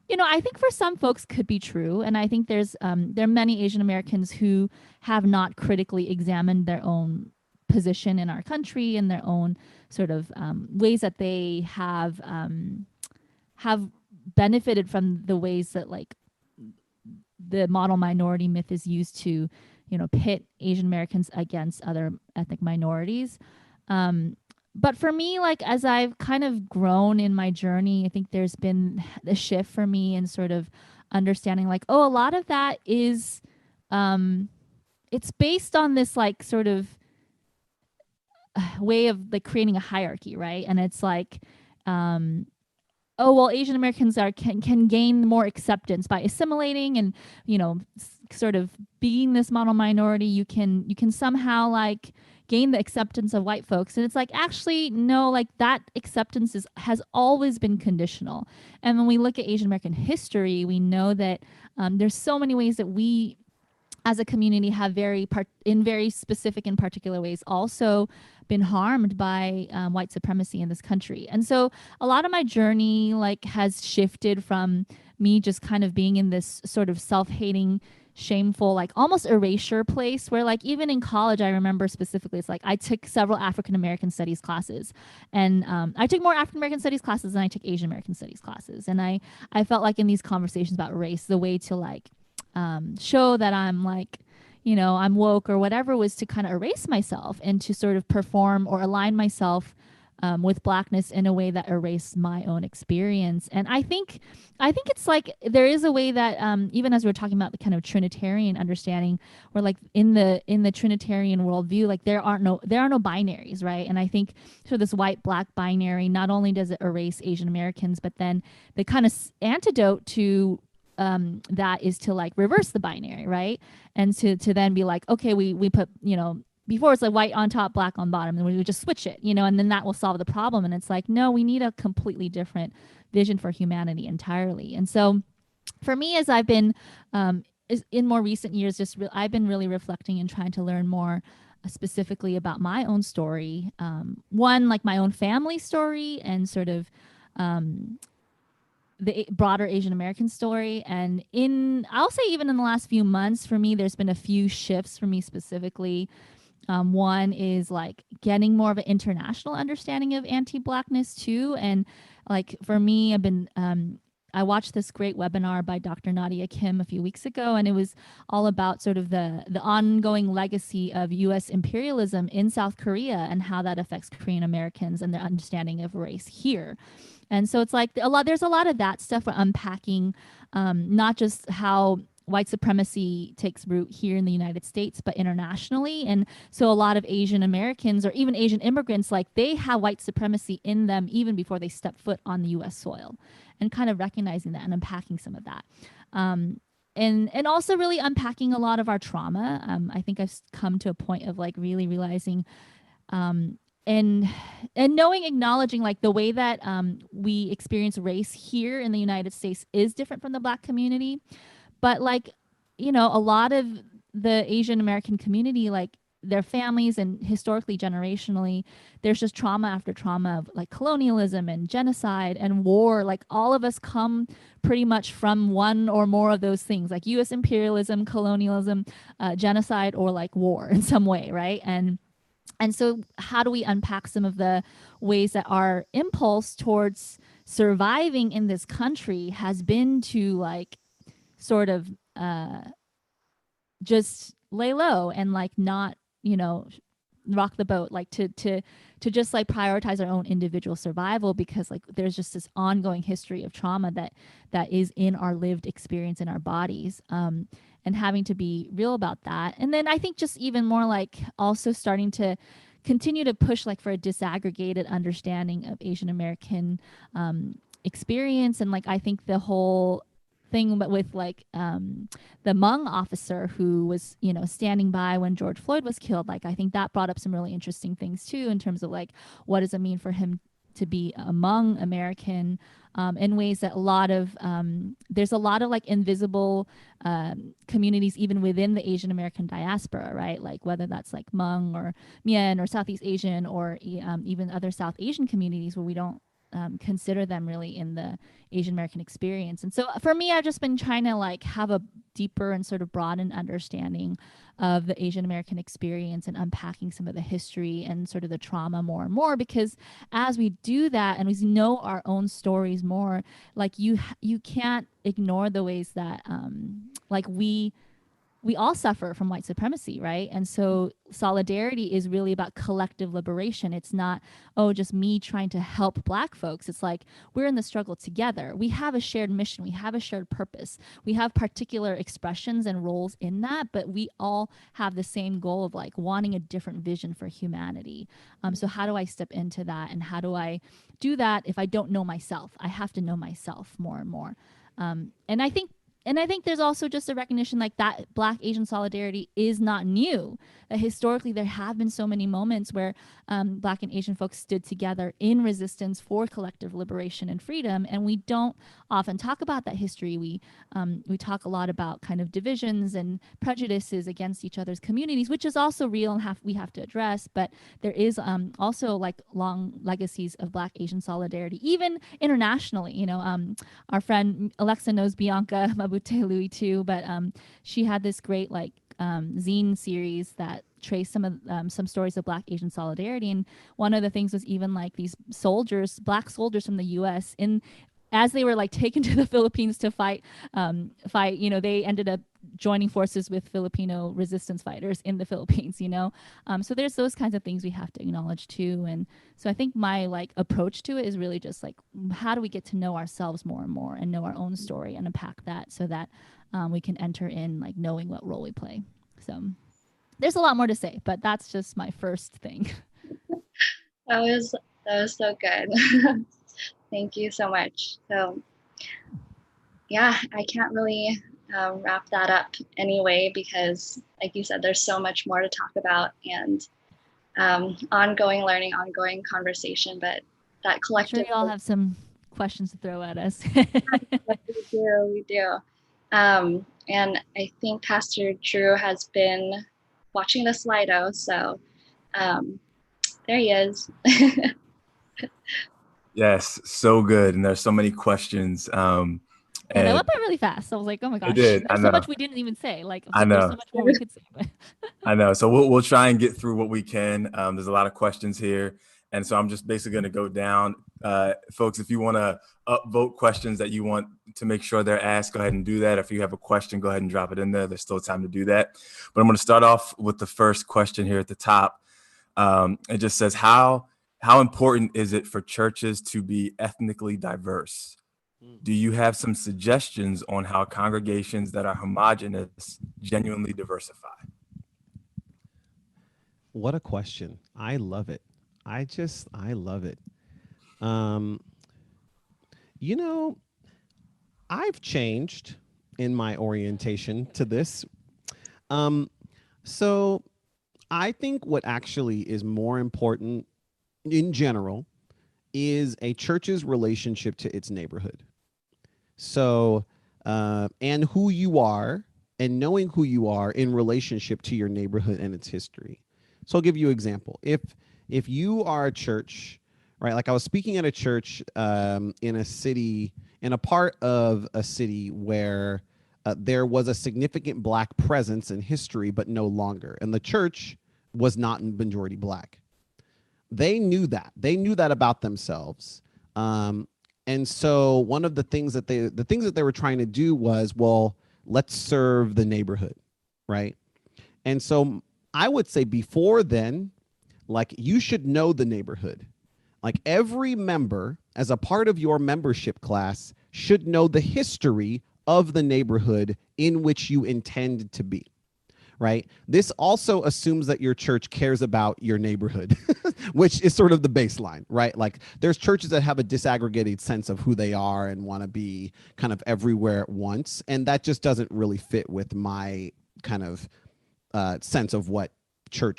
you know, I think for some folks could be true. And I think there are many Asian Americans who have not critically examined their own position in our country and their own sort of ways that they have benefited from the ways that like the model minority myth is used to, you know, pit Asian Americans against other ethnic minorities. But for me, like as I've kind of grown in my journey, I think there's been a shift for me in sort of understanding like, oh, a lot of that is it's based on this like sort of way of like creating a hierarchy, right? And it's like oh well, Asian Americans can gain more acceptance by assimilating and, you know, sort of being this model minority. You can somehow like gain the acceptance of white folks, and it's like actually no, like that acceptance has always been conditional. And when we look at Asian American history, we know that there's so many ways that we as a community have in very specific and particular ways also been harmed by white supremacy in this country. And so a lot of my journey like has shifted from me just kind of being in this sort of self-hating, shameful, like almost erasure place where like even in college, I remember specifically, it's like I took several African American studies classes, and I took more African American studies classes than I took Asian American studies classes. And I felt like in these conversations about race, the way to like show that I'm like, you know, I'm woke or whatever was to kind of erase myself and to sort of perform or align myself with Blackness in a way that erased my own experience. And I think it's like there is a way that even as we're talking about the kind of Trinitarian understanding, where like in the Trinitarian worldview, like there are no binaries, right? And I think so this white black binary, not only does it erase Asian Americans, but then the kind of antidote to that is to like reverse the binary, right? And to then be like, okay, we put, you know, before it's like white on top, black on bottom, and we would just switch it, you know, and then that will solve the problem. And it's like, no, we need a completely different vision for humanity entirely. And so for me, as I've been in more recent years, I've been really reflecting and trying to learn more specifically about my own story. One, like my own family story and sort of the broader Asian American story. And I'll say even in the last few months, for me, there's been a few shifts for me specifically. One is like getting more of an international understanding of anti-Blackness too. And like for me, I watched this great webinar by Dr. Nadia Kim a few weeks ago, and it was all about sort of the ongoing legacy of U.S. imperialism in South Korea and how that affects Korean Americans and their understanding of race here. And so it's like there's a lot of that stuff we're unpacking, not just how white supremacy takes root here in the United States, but internationally. And so a lot of Asian Americans or even Asian immigrants, like they have white supremacy in them even before they step foot on the US soil, and kind of recognizing that and unpacking some of that. And also really unpacking a lot of our trauma. I think I've come to a point of like really realizing and knowing, acknowledging like the way that we experience race here in the United States is different from the Black community. But like, you know, a lot of the Asian American community, like their families, and historically, generationally, there's just trauma after trauma of like colonialism and genocide and war. Like all of us come pretty much from one or more of those things, like US imperialism, colonialism, genocide, or like war in some way, right? And so how do we unpack some of the ways that our impulse towards surviving in this country has been to like sort of just lay low and like not, you know, rock the boat, like to just like prioritize our own individual survival, because like there's just this ongoing history of trauma that is in our lived experience in our bodies, and having to be real about that. And then I think just even more like also starting to continue to push like for a disaggregated understanding of Asian American experience. And like I think the whole thing with like the Hmong officer who was, you know, standing by when George Floyd was killed, like I think that brought up some really interesting things too, in terms of like what does it mean for him to be a Hmong American, in ways that a lot of there's a lot of like invisible communities even within the Asian American diaspora, right? Like whether that's like Hmong or Mien or Southeast Asian or even other South Asian communities where we don't consider them really in the Asian American experience. And so for me, I've just been trying to like have a deeper and sort of broadened understanding of the Asian American experience and unpacking some of the history and sort of the trauma more and more, because as we do that and we know our own stories more, like you can't ignore the ways that like we all suffer from white supremacy, right? And so solidarity is really about collective liberation. It's not, oh, just me trying to help Black folks. It's like we're in the struggle together. We have a shared mission. We have a shared purpose. We have particular expressions and roles in that, but we all have the same goal of like wanting a different vision for humanity. So how do I step into that? And how do I do that if I don't know myself? I have to know myself more and more. And I think there's also just a recognition like that Black Asian solidarity is not new. That historically there have been so many moments where Black and Asian folks stood together in resistance for collective liberation and freedom, and we don't often talk about that history. We talk a lot about kind of divisions and prejudices against each other's communities, which is also real and we have to address. But there is also like long legacies of Black Asian solidarity, even internationally. You know, our friend Alexa knows Bianca Mabute Lui too, but she had this great like zine series that traced some stories of Black Asian solidarity, and one of the things was even like these soldiers, Black soldiers from the U.S. as they were like taken to the Philippines to fight, you know, they ended up joining forces with Filipino resistance fighters in the Philippines, you know? So there's those kinds of things we have to acknowledge too. And so I think my like approach to it is really just like, how do we get to know ourselves more and more and know our own story and unpack that so that we can enter in like knowing what role we play. So there's a lot more to say, but that's just my first thing. That was so good. Thank you so much. So yeah, I can't really wrap that up anyway, because like you said, there's so much more to talk about, and ongoing learning, ongoing conversation, but that collective. I'm sure you all have some questions to throw at us. We do. And I think Pastor Drew has been watching the Slido, so there he is. Yes, so good. And there's so many questions. And that went by really fast. I was like, oh my gosh, there's so much we didn't even say. Like, I know. There's so much more we could say. I know. So we'll try and get through what we can. There's a lot of questions here. And so I'm just basically going to go down. Folks, if you want to upvote questions that you want to make sure they're asked, go ahead and do that. If you have a question, go ahead and drop it in there. There's still time to do that. But I'm going to start off with the first question here at the top. It just says, how important is it for churches to be ethnically diverse? Do you have some suggestions on how congregations that are homogenous genuinely diversify? What a question. I love it. I love it. You know, I've changed in my orientation to this. So I think what actually is more important in general is a church's relationship to its neighborhood. So, and who you are, and knowing who you are in relationship to your neighborhood and its history. So I'll give you an example. If you are a church, right? Like I was speaking at a church in a city, in a part of a city where there was a significant Black presence in history, but no longer. And the church was not majority Black. They knew that. They knew that about themselves. And so one of the things that they were trying to do was, well, let's serve the neighborhood, right? And so I would say before then, like, you should know the neighborhood. Like, every member, as a part of your membership class, should know the history of the neighborhood in which you intend to be, right? This also assumes that your church cares about your neighborhood, which is sort of the baseline, right? Like, there's churches that have a disaggregated sense of who they are and want to be kind of everywhere at once. And that just doesn't really fit with my kind of sense of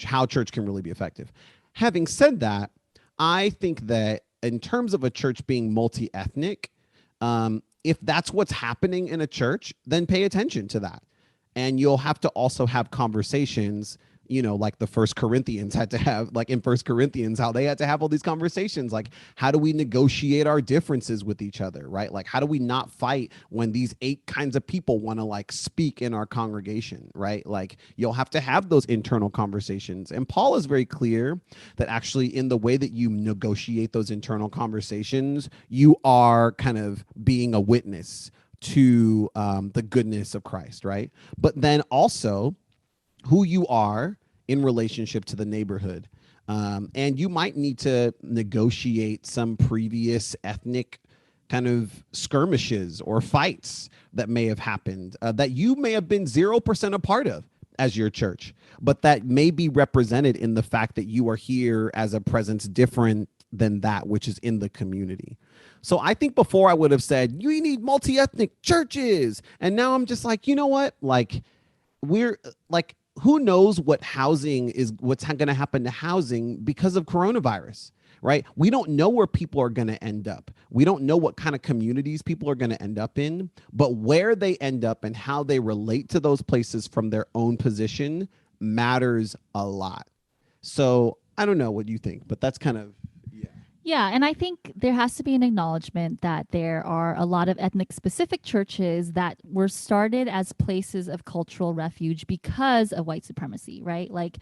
how church can really be effective. Having said that, I think that in terms of a church being multi-ethnic, if that's what's happening in a church, then pay attention to that. And you'll have to also have conversations, like the First Corinthians had to have, like in First Corinthians, how they had to have all these conversations. Like, how do we negotiate our differences with each other, right? Like, how do we not fight when these 8 kinds of people want to like speak in our congregation, right? Like, you'll have to have those internal conversations. And Paul is very clear that actually in the way that you negotiate those internal conversations, you are kind of being a witness to the goodness of Christ, right? But then also who you are in relationship to the neighborhood. And you might need to negotiate some previous ethnic kind of skirmishes or fights that may have happened, that you may have been 0% a part of as your church, but that may be represented in the fact that you are here as a presence different than that which is in the community. So I think before I would have said, you need multi-ethnic churches. And now I'm just like, you know what? Like, we're like, who knows what's going to happen to housing because of coronavirus, right? We don't know where people are going to end up. We don't know what kind of communities people are going to end up in, but where they end up and how they relate to those places from their own position matters a lot. So I don't know what you think, but that's kind of, Yeah, and I think there has to be an acknowledgement that there are a lot of ethnic specific churches that were started as places of cultural refuge because of white supremacy, right? Like,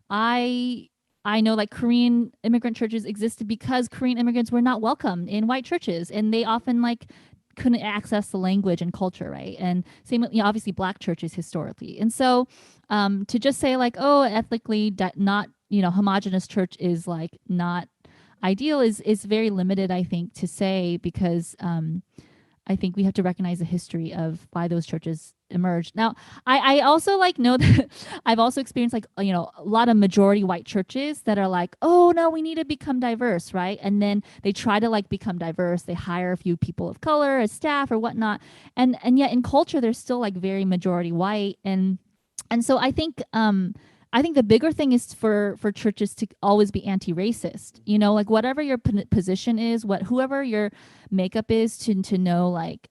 I know like Korean immigrant churches existed because Korean immigrants were not welcome in white churches, and they often like couldn't access the language and culture, right? And same with, obviously Black churches historically. And so to just say like, oh, ethnically not, homogenous church is like not ideal is very limited, I think, to say, because I think we have to recognize the history of why those churches emerged. Now, I also like know that I've also experienced like, a lot of majority white churches that are like, oh no, we need to become diverse, right? And then they try to like become diverse. They hire a few people of color as staff or whatnot. And yet in culture, they're still like very majority white. And so I think the bigger thing is for churches to always be anti-racist, like whatever your position is, whoever your makeup is, to know like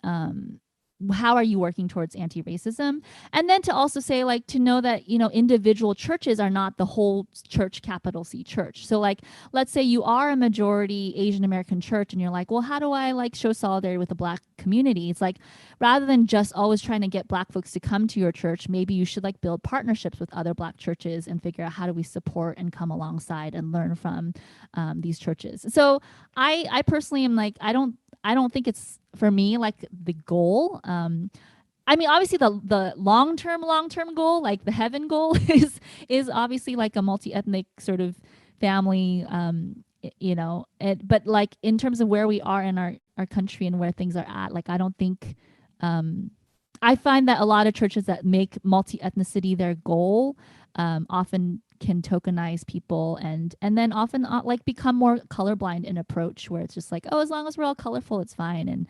how are you working towards anti-racism, and then to also say like to know that individual churches are not the whole church, capital C church. So like, let's say you are a majority Asian American church and you're like, well, how do I like show solidarity with the Black community? It's like, rather than just always trying to get Black folks to come to your church, maybe you should like build partnerships with other Black churches and figure out how do we support and come alongside and learn from these churches. So I personally am like, I don't think it's, for me, like the goal. I mean, obviously the long-term goal, like the heaven goal is obviously like a multi-ethnic sort of family, but like in terms of where we are in our country and where things are at, like I don't think, I find that a lot of churches that make multi-ethnicity their goal often can tokenize people and then often like become more colorblind in approach, where it's just like, oh, as long as we're all colorful, it's fine. And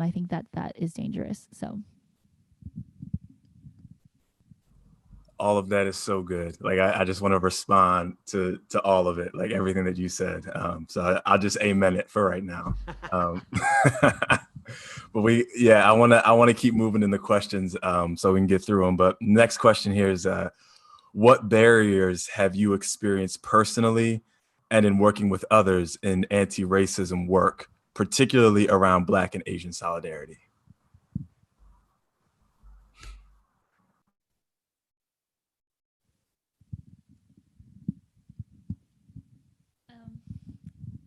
I think that is dangerous. So all of that is so good. Like, I just want to respond to all of it, like everything that you said. So I'll just amen it for right now. But I want to keep moving in the questions so we can get through them. But next question here is, what barriers have you experienced personally and in working with others in anti-racism work, particularly around Black and Asian solidarity?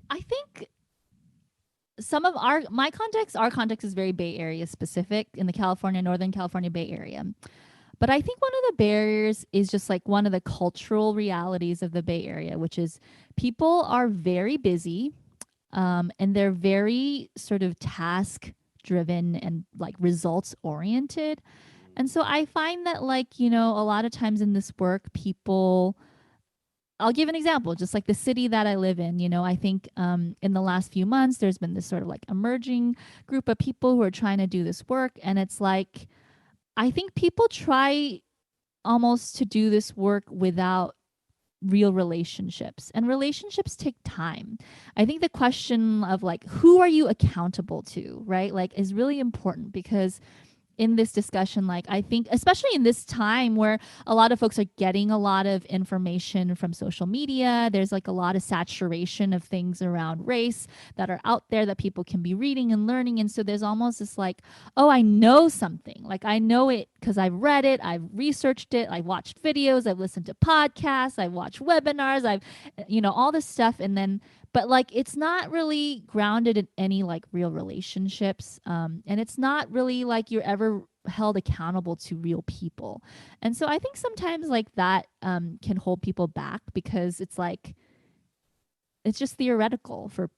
I think some of our context is very Bay Area specific in the Northern California Bay Area. But I think one of the barriers is just like one of the cultural realities of the Bay Area, which is people are very busy, and they're very sort of task driven and like results oriented. And so I find that, like, you know, a lot of times in this work, people, I'll give an example, just like the city that I live in. You know, I think in the last few months, there's been this sort of like emerging group of people who are trying to do this work. And it's like, I think people try almost to do this work without real relationships, and relationships take time. I think the question of like, who are you accountable to, right? Like, is really important, because in this discussion, like, I think especially in this time where a lot of folks are getting a lot of information from social media, there's like a lot of saturation of things around race that are out there that people can be reading and learning. And so there's almost this like, oh, I know something, like I know it because I've read it, I've researched it, I've watched videos, I've listened to podcasts, I've watched webinars, I've, you know, all this stuff. And then but like it's not really grounded in any like real relationships, and it's not really like you're ever held accountable to real people. And so I think sometimes like that can hold people back, because it's like it's just theoretical for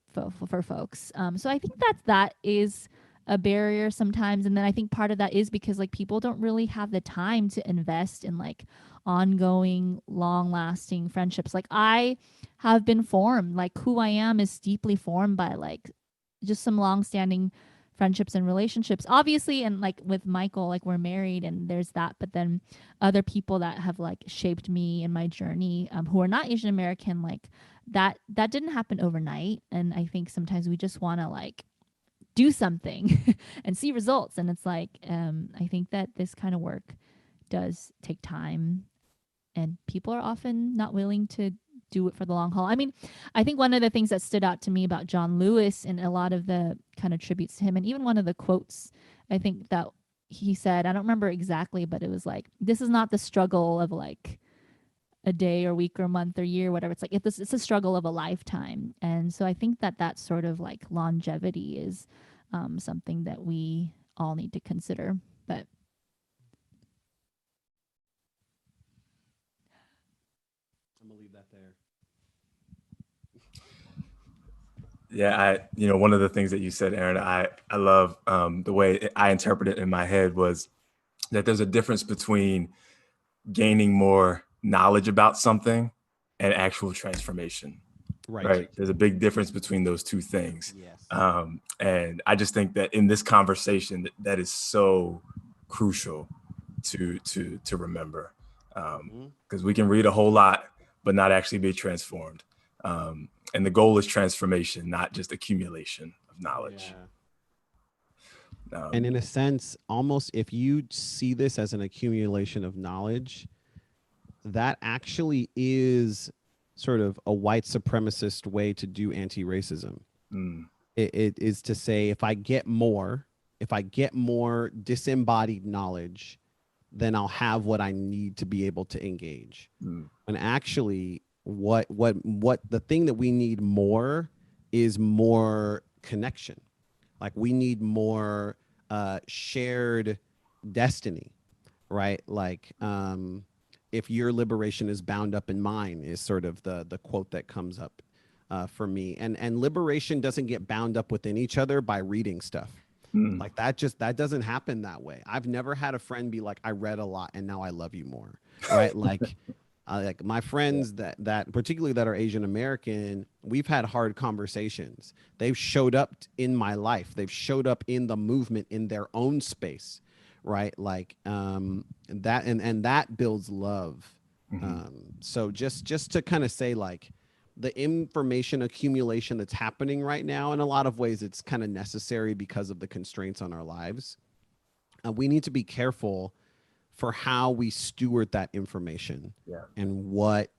folks. So I think that is a barrier sometimes. And then I think part of that is because like people don't really have the time to invest in like ongoing, long lasting friendships. Like I have been formed, like who I am is deeply formed by like just some long standing friendships and relationships, obviously. And like with Michael, like we're married and there's that, but then other people that have like shaped me in my journey, who are not Asian American, like that didn't happen overnight. And I think sometimes we just want to like do something and see results. And it's like, I think that this kind of work does take time, and people are often not willing to do it for the long haul. I mean, I think one of the things that stood out to me about John Lewis and a lot of the kind of tributes to him, and even one of the quotes, I think that he said, I don't remember exactly, but it was like, this is not the struggle of like a day or week or month or year, whatever. It's like it's a struggle of a lifetime. And so I think that sort of like longevity is something that we all need to consider. But I'm gonna leave that there. Yeah, one of the things that you said, Aaron, I love the way I interpret it in my head was that there's a difference between gaining more knowledge about something and actual transformation. Right. There's a big difference between those two things. Yes. And I just think that in this conversation, that is so crucial to remember, because we can read a whole lot, but not actually be transformed. And the goal is transformation, not just accumulation of knowledge. Yeah. And in a sense, almost if you see this as an accumulation of knowledge, that actually is sort of a white supremacist way to do anti-racism. It is to say, if I get more disembodied knowledge, then I'll have what I need to be able to engage. And actually, what the thing that we need more is more connection. Like we need more shared destiny, right? Like if your liberation is bound up in mine is sort of the quote that comes up for me. And liberation doesn't get bound up within each other by reading stuff. Like that doesn't happen that way. I've never had a friend be like, I read a lot and now I love you more, right? Like my friends that particularly that are Asian American, we've had hard conversations. They've showed up in my life. They've showed up in the movement in their own space, right? Like that and that builds love. So just to kind of say, like, the information accumulation that's happening right now, in a lot of ways, it's kind of necessary because of the constraints on our lives. We need to be careful for how we steward that information, Yeah. and what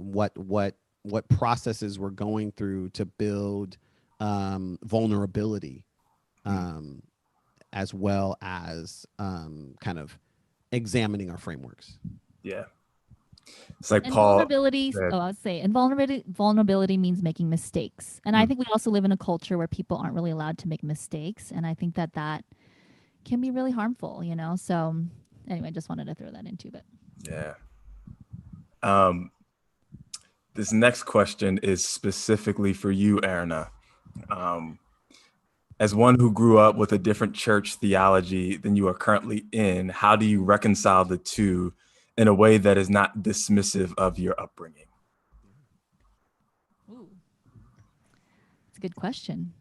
processes we're going through to build vulnerability, as well as kind of examining our frameworks. Yeah. It's like And Paul. vulnerability, I would say, and vulnerability means making mistakes. And I think we also live in a culture where people aren't really allowed to make mistakes. And I think that can be really harmful, you know? So anyway, just wanted to throw that in too, but. Yeah. This next question is specifically for you, Erina. As one who grew up with a different church theology than you are currently in, how do you reconcile the two in a way that is not dismissive of your upbringing? Ooh. It's a good question.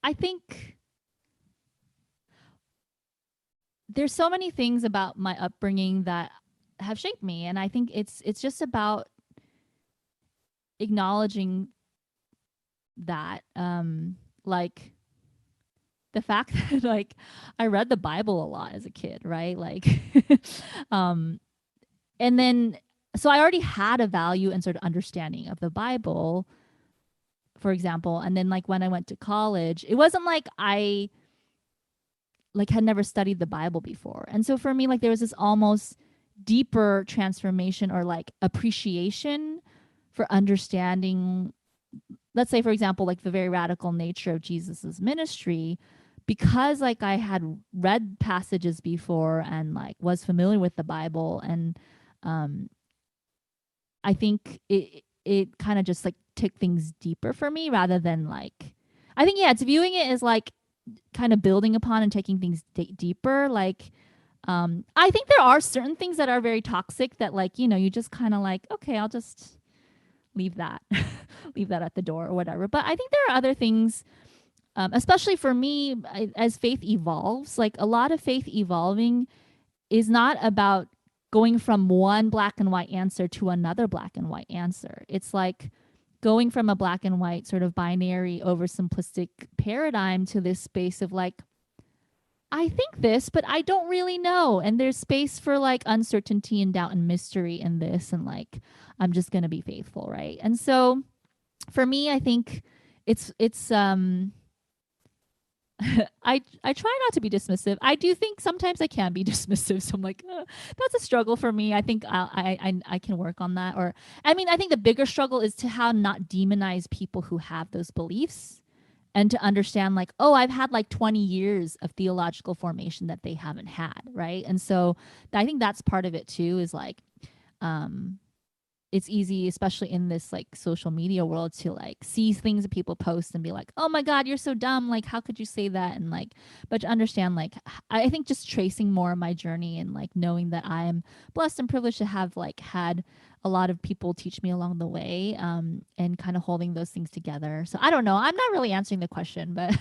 I think there's so many things about my upbringing that have shaped me, and I think it's just about acknowledging that, like the fact that like I read the Bible a lot as a kid, right? Like, and then so I already had a value and sort of understanding of the Bible, for example. And then like when I went to college, it wasn't like I like had never studied the Bible before. And so for me, like there was this almost deeper transformation or like appreciation for understanding, let's say, for example, like the very radical nature of Jesus's ministry, because like I had read passages before and like was familiar with the Bible. And I think it kind of just like took things deeper for me rather than like, I think, yeah, it's viewing it as like kind of building upon and taking things deeper. Like, I think there are certain things that are very toxic that like, you know, you just kind of like, okay, I'll just leave that, leave that at the door or whatever. But I think there are other things, especially for me, as faith evolves, like a lot of faith evolving is not about going from one black and white answer to another black and white answer. It's like going from a black and white sort of binary oversimplistic paradigm to this space of like, I think this, but I don't really know. And there's space for like uncertainty and doubt and mystery in this. And like, I'm just going to be faithful. Right. And so for me, I think it's I try not to be dismissive. I do think sometimes I can be dismissive. So I'm like, that's a struggle for me. I think I can work on that. Or, I mean, I think the bigger struggle is to how not demonize people who have those beliefs, and to understand like, oh, I've had like 20 years of theological formation that they haven't had. Right. And so I think that's part of it too, is like, it's easy, especially in this like social media world, to like see things that people post and be like, oh my God, you're so dumb. Like, how could you say that? And like, but to understand, like, I think just tracing more of my journey and like knowing that I'm blessed and privileged to have like had a lot of people teach me along the way, and kind of holding those things together. So I don't know. I'm not really answering the question, but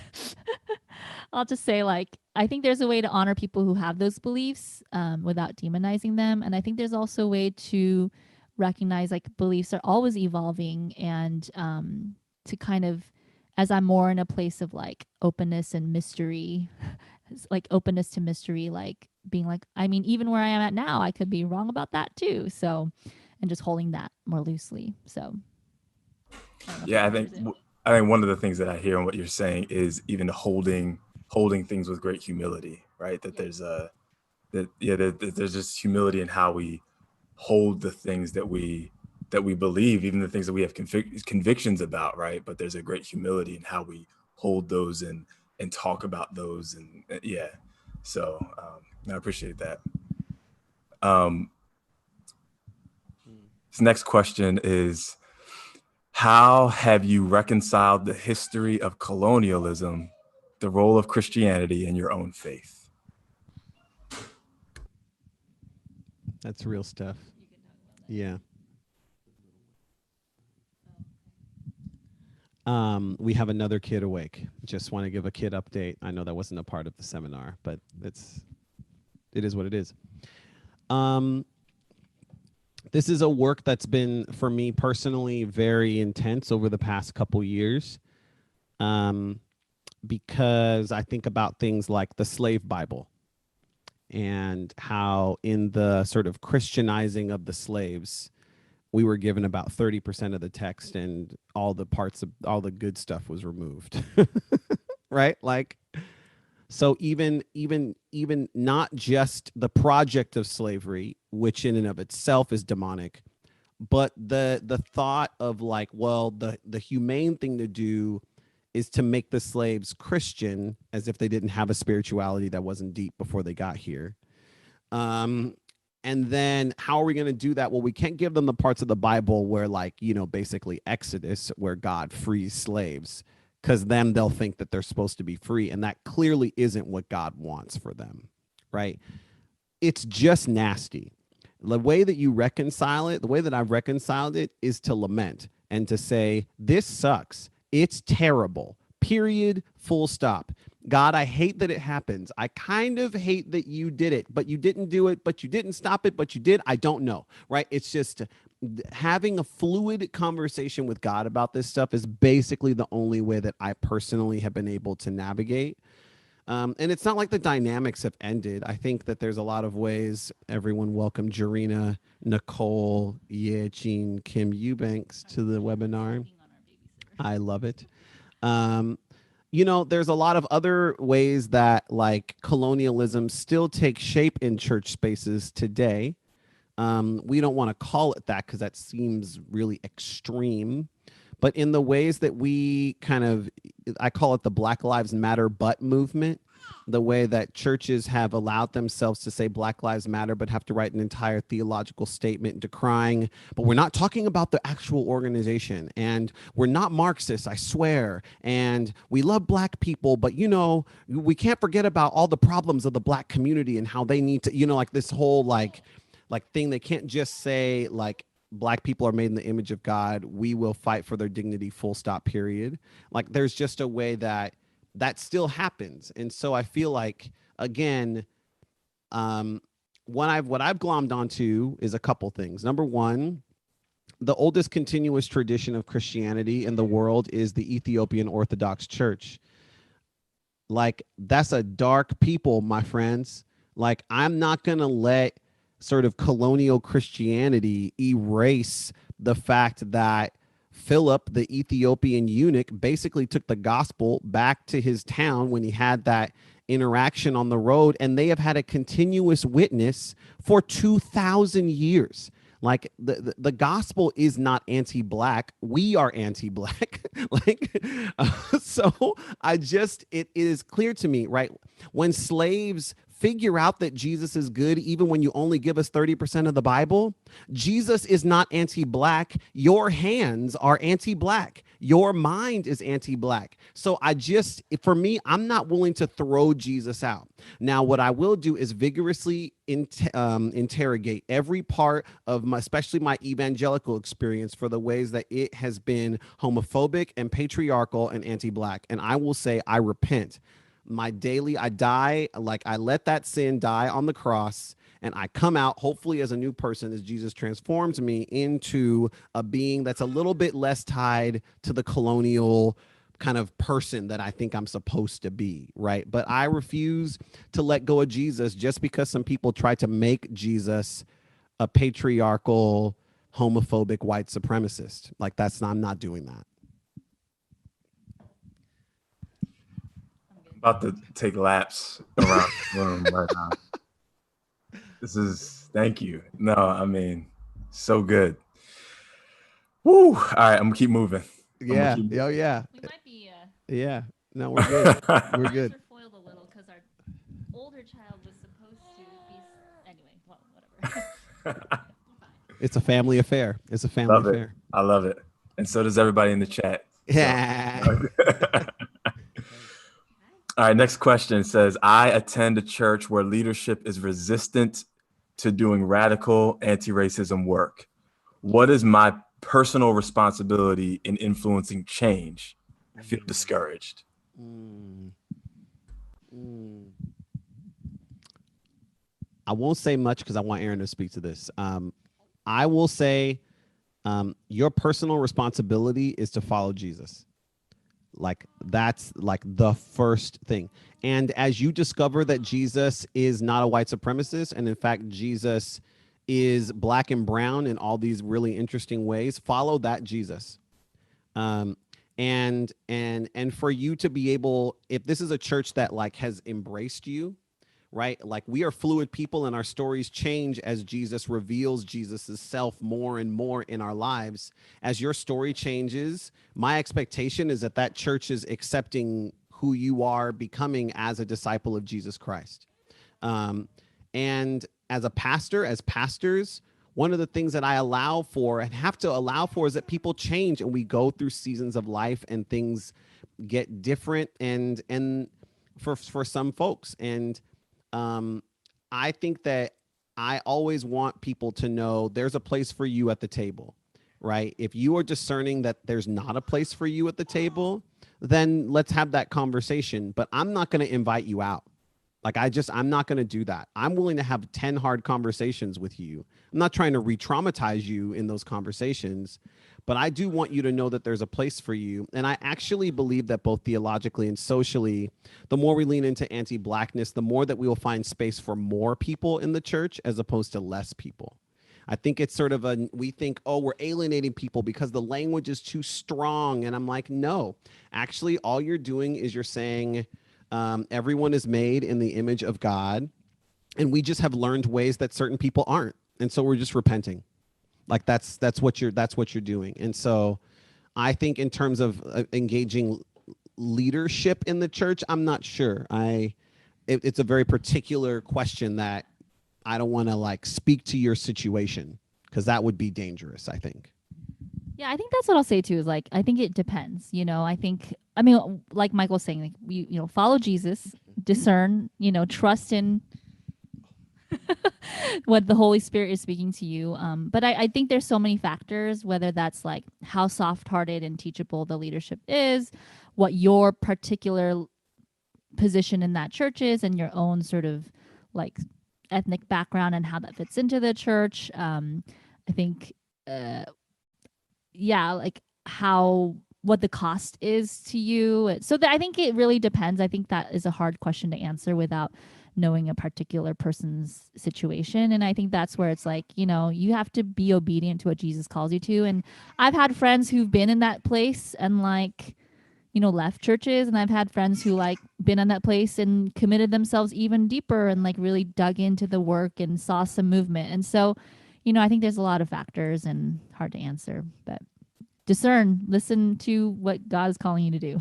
I'll just say like, I think there's a way to honor people who have those beliefs, without demonizing them. And I think there's also a way to recognize like beliefs are always evolving, and to kind of, as I'm more in a place of like openness and mystery, like openness to mystery, like being like, I mean, even where I am at now, I could be wrong about that too. So, and just holding that more loosely. So yeah, I think one of the things that I hear in what you're saying is even holding things with great humility, right? That there's there's just humility in how we hold the things that we believe, even the things that we have convictions about, right? But there's a great humility in how we hold those and talk about those, and yeah. So I appreciate that. This next question is, how have you reconciled the history of colonialism, the role of Christianity in your own faith? That's real stuff. Yeah. We have another kid awake. Just want to give a kid update. I know that wasn't a part of the seminar, but it is what it is. This is a work that's been, for me personally, very intense over the past couple years, because I think about things like the slave Bible and how in the sort of Christianizing of the slaves, we were given about 30% of the text and all the parts of all the good stuff was removed. Right? Like, so even not just the project of slavery, which in and of itself is demonic, but the thought of like, well, the humane thing to do is to make the slaves Christian, as if they didn't have a spirituality that wasn't deep before they got here. And then how are we going to do that? Well, we can't give them the parts of the Bible where, like, you know, basically Exodus, where God frees slaves, because then they'll think that they're supposed to be free. And that clearly isn't what God wants for them, right? It's just nasty. The way that you reconcile it, the way that I've reconciled it, is to lament and to say, this sucks. It's terrible. Period. Full stop. God, I hate that it happens. I kind of hate that you did it, but you didn't do it, but you didn't stop it, but you did. I don't know, right? It's just having a fluid conversation with God about this stuff is basically the only way that I personally have been able to navigate. And it's not like the dynamics have ended. I think that there's a lot of ways. Everyone welcome Jarena, Nicole, Michael, Kim-Eubanks to the webinar. I love it. You know, there's a lot of other ways that like colonialism still takes shape in church spaces today. We don't want to call it that because that seems really extreme. But in the ways that we kind of, I call it the Black Lives Matter but movement, the way that churches have allowed themselves to say Black Lives Matter, but have to write an entire theological statement decrying, but we're not talking about the actual organization, and we're not Marxists, I swear, and we love Black people, but, you know, we can't forget about all the problems of the Black community and how they need to, you know, like this whole like thing. They can't just say like, Black people are made in the image of God. We will fight for their dignity, full stop, period. Like there's just a way that still happens. And so I feel like, again, what I've glommed onto is a couple things. Number one, the oldest continuous tradition of Christianity in the world is the Ethiopian Orthodox Church. Like that's a dark people, my friends. Like I'm not going to let sort of colonial Christianity erase the fact that Philip, the Ethiopian eunuch, basically took the gospel back to his town when he had that interaction on the road, and they have had a continuous witness for 2,000 years. Like the gospel is not anti-Black. We are anti-Black. So it is clear to me, right? When slaves figure out that Jesus is good, even when you only give us 30% of the Bible, Jesus is not anti-Black. Your hands are anti-Black. Your mind is anti-Black. So for me, I'm not willing to throw Jesus out. Now, what I will do is vigorously interrogate every part of especially my evangelical experience for the ways that it has been homophobic and patriarchal and anti-Black. And I will say, I repent. I die, like I let that sin die on the cross, and I come out hopefully as a new person as Jesus transforms me into a being that's a little bit less tied to the colonial kind of person that I think I'm supposed to be, right? But I refuse to let go of Jesus just because some people try to make Jesus a patriarchal, homophobic, white supremacist. Like I'm not doing that. About to take laps around the room right now. Thank you. No, I mean, so good. Woo. All right, I'm gonna keep moving. Yeah. Oh, yeah. We might be. Yeah. No, we're good. We're good. We're foiled a little because our older child was supposed to be. Anyway, well, whatever. It's a family affair. It's a family affair. I love it. And so does everybody in the chat. Yeah. So. All right, next question says, I attend a church where leadership is resistant to doing radical anti-racism work. What is my personal responsibility in influencing change? I feel discouraged. I won't say much because I want Aaron to speak to this. I will say your personal responsibility is to follow Jesus. Like that's like the first thing. And as you discover that Jesus is not a white supremacist, and in fact, Jesus is black and brown in all these really interesting ways, follow that Jesus. Um, and for you to be able, if this is a church that like has embraced you, right? Like we are fluid people and our stories change as Jesus reveals Jesus's self more and more in our lives. As your story changes, my expectation is that that church is accepting who you are becoming as a disciple of Jesus Christ. And as a pastor, as pastors, one of the things that I allow for and have to allow for is that people change and we go through seasons of life and things get different and for some folks. And I think that I always want people to know there's a place for you at the table, right? If you are discerning that there's not a place for you at the table, then let's have that conversation. But I'm not going to invite you out. Like I'm not going to do that. I'm willing to have 10 hard conversations with you. I'm not trying to re-traumatize you in those conversations, but I do want you to know that there's a place for you. And I actually believe that both theologically and socially, the more we lean into anti-Blackness, the more that we will find space for more people in the church as opposed to less people. I think it's sort of we think, oh, we're alienating people because the language is too strong. And I'm like, no, actually, all you're doing is you're saying everyone is made in the image of God. And we just have learned ways that certain people aren't. And so we're just repenting. Like that's what you're doing. And so I think in terms of engaging leadership in the church, I'm not sure. It's a very particular question that I don't want to like speak to your situation because that would be dangerous, I think. Yeah, I think that's what I'll say too, is like, I think it depends, I mean, like Michael's saying, like, follow Jesus, discern, trust in what the Holy Spirit is speaking to you. But I think there's so many factors, whether that's like how soft-hearted and teachable the leadership is, what your particular position in that church is, and your own sort of like ethnic background and how that fits into the church. I think, like what the cost is to you. So I think it really depends. I think that is a hard question to answer without knowing a particular person's situation. And I think that's where it's like, you have to be obedient to what Jesus calls you to. And I've had friends who've been in that place and like, left churches. And I've had friends who like been in that place and committed themselves even deeper and like really dug into the work and saw some movement. And so, I think there's a lot of factors and hard to answer, but discern, listen to what God is calling you to do.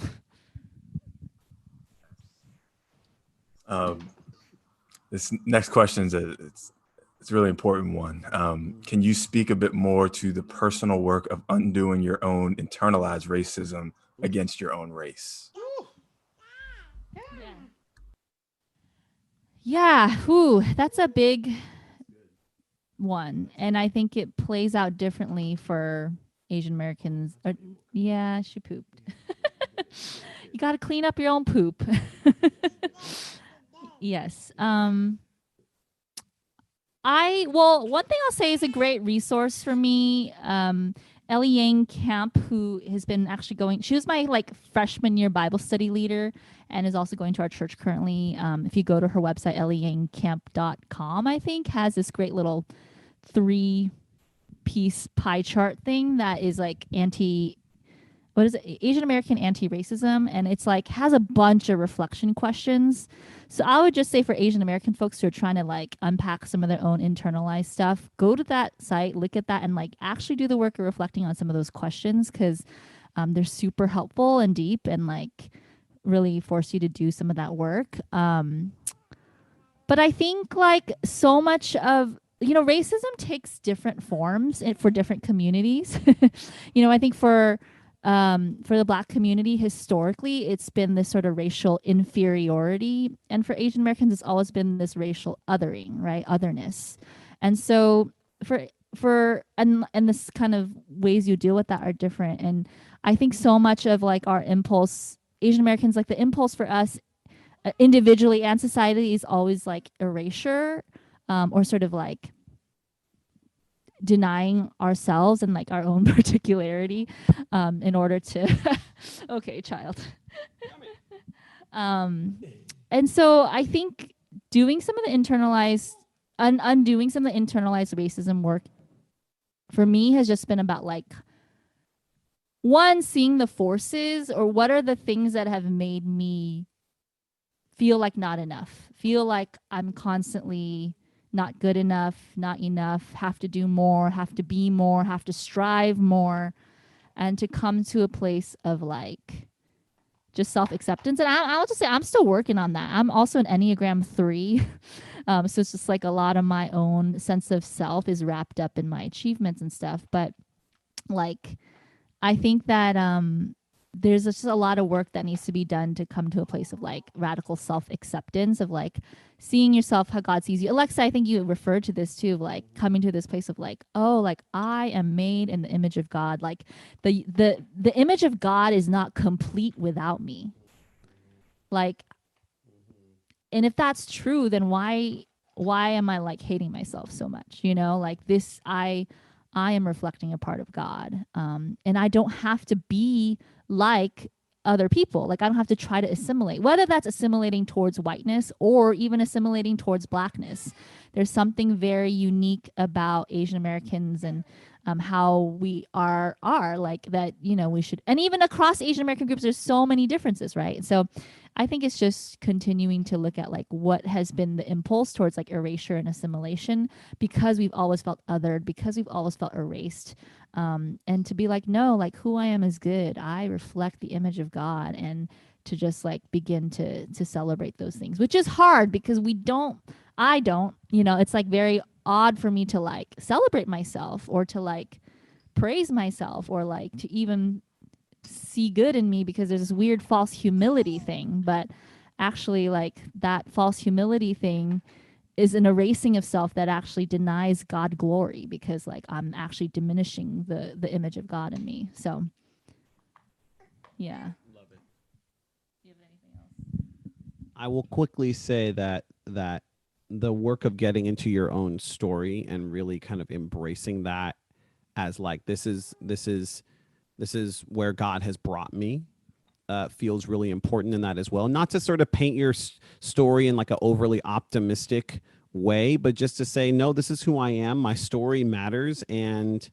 This next question is it's a really important one. Can you speak a bit more to the personal work of undoing your own internalized racism against your own race? Yeah, that's a big one. And I think it plays out differently for Asian Americans. Yeah, she pooped. You got to clean up your own poop. Yes. One thing I'll say is a great resource for me. Ellie Yang Camp, who has been actually she was my like freshman year Bible study leader and is also going to our church currently. If you go to her website, ellieyangcamp.com, I think, has this great little 3-piece pie chart thing that is like Asian American anti-racism, and it's like has a bunch of reflection questions. So I would just say for Asian American folks who are trying to like unpack some of their own internalized stuff, go to that site, look at that, and like actually do the work of reflecting on some of those questions, because they're super helpful and deep and like really force you to do some of that work. But I think like so much of racism takes different forms for different communities. I think for the Black community, historically, it's been this sort of racial inferiority. And for Asian Americans, it's always been this racial othering, right? Otherness. And so and this kind of ways you deal with that are different. And I think so much of like our impulse, Asian Americans, like the impulse for us individually and society is always like erasure, or sort of like denying ourselves and like our own particularity in order to Okay, child. And so I think doing some of the internalized, undoing some of the internalized racism work for me has just been about like, one, seeing the forces, or what are the things that have made me feel like not enough, feel like I'm constantly not good enough, not enough, have to do more, have to be more, have to strive more, and to come to a place of like just self-acceptance. And I'll just say I'm still working on that. I'm also an Enneagram 3. So it's just like a lot of my own sense of self is wrapped up in my achievements and stuff. But like, I think that there's just a lot of work that needs to be done to come to a place of like radical self-acceptance, of like seeing yourself how God sees you. Alexa, I think you referred to this too, of like coming to this place of like, oh, like I am made in the image of God. Like the image of God is not complete without me. Like, and if that's true, then why am I like hating myself so much? You know, like this, I am reflecting a part of God. And I don't have to be like other people. Like I don't have to try to assimilate, whether that's assimilating towards whiteness or even assimilating towards blackness. There's something very unique about Asian Americans and how we are like that, you know, we should, and even across Asian American groups, there's so many differences, right? So I think it's just continuing to look at like what has been the impulse towards like erasure and assimilation, because we've always felt othered, because we've always felt erased. And to be like, no, like who I am is good. I reflect the image of God, and to just like begin to celebrate those things, which is hard because I don't, you know, it's like very odd for me to like celebrate myself or to like praise myself or like to even see good in me, because there's this weird false humility thing. But actually like that false humility thing is an erasing of self that actually denies God glory, because like I'm actually diminishing the image of God in me. So yeah. Love it. Do you have anything else? I will quickly say that the work of getting into your own story and really kind of embracing that as like this is where God has brought me feels really important in that as well. Not to sort of paint your story in like an overly optimistic way, but just to say, no, this is who I am. My story matters, and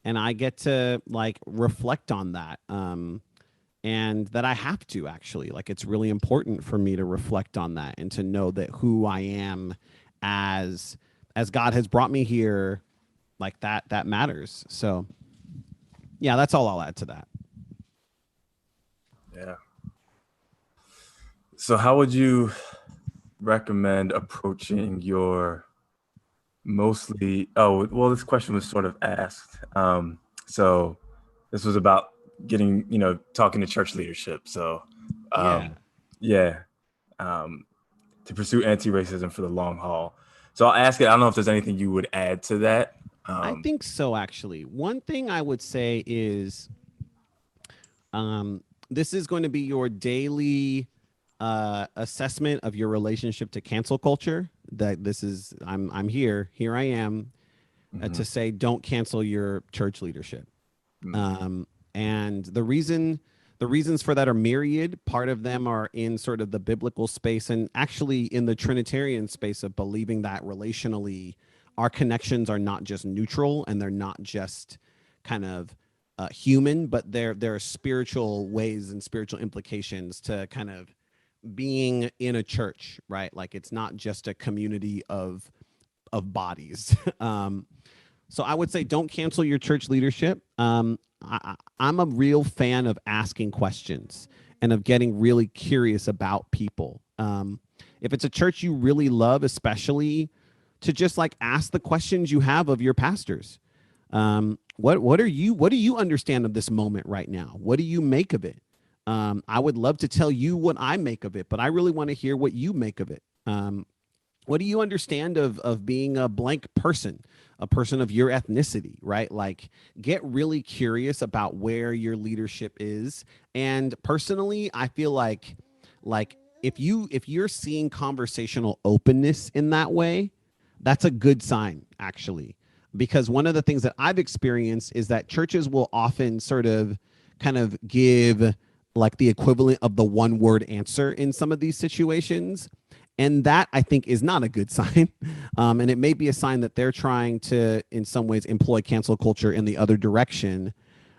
I get to like reflect on that. And that I have to actually, like, it's really important for me to reflect on that and to know that who I am as God has brought me here, like that matters. So yeah, that's all I'll add to that. Yeah. So how would you recommend approaching your this question was sort of asked. So this was about getting, talking to church leadership. So to pursue anti-racism for the long haul. So I'll ask it. I don't know if there's anything you would add to that. I think so, actually. One thing I would say is this is going to be your daily assessment of your relationship to cancel culture. That this is, I'm here I am to say, don't cancel your church leadership. And the reasons for that are myriad. Part of them are in sort of the biblical space, and actually in the Trinitarian space of believing that relationally our connections are not just neutral and they're not just kind of human, but there are spiritual ways and spiritual implications to kind of being in a church, right? Like it's not just a community of bodies. So I would say don't cancel your church leadership. I'm a real fan of asking questions and of getting really curious about people. If it's a church you really love, especially to just like ask the questions you have of your pastors. What do you understand of this moment right now? What do you make of it? I would love to tell you what I make of it, but I really want to hear what you make of it. What do you understand of being a blank person, a person of your ethnicity, right? Like get really curious about where your leadership is. And personally, I feel like if you're seeing conversational openness in that way, that's a good sign, actually. Because one of the things that I've experienced is that churches will often sort of kind of give like the equivalent of the one word answer in some of these situations. And that, I think, is not a good sign. And it may be a sign that they're trying to, in some ways, employ cancel culture in the other direction.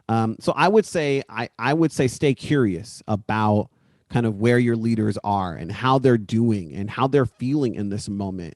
So I would say, I would say stay curious about kind of where your leaders are and how they're doing and how they're feeling in this moment.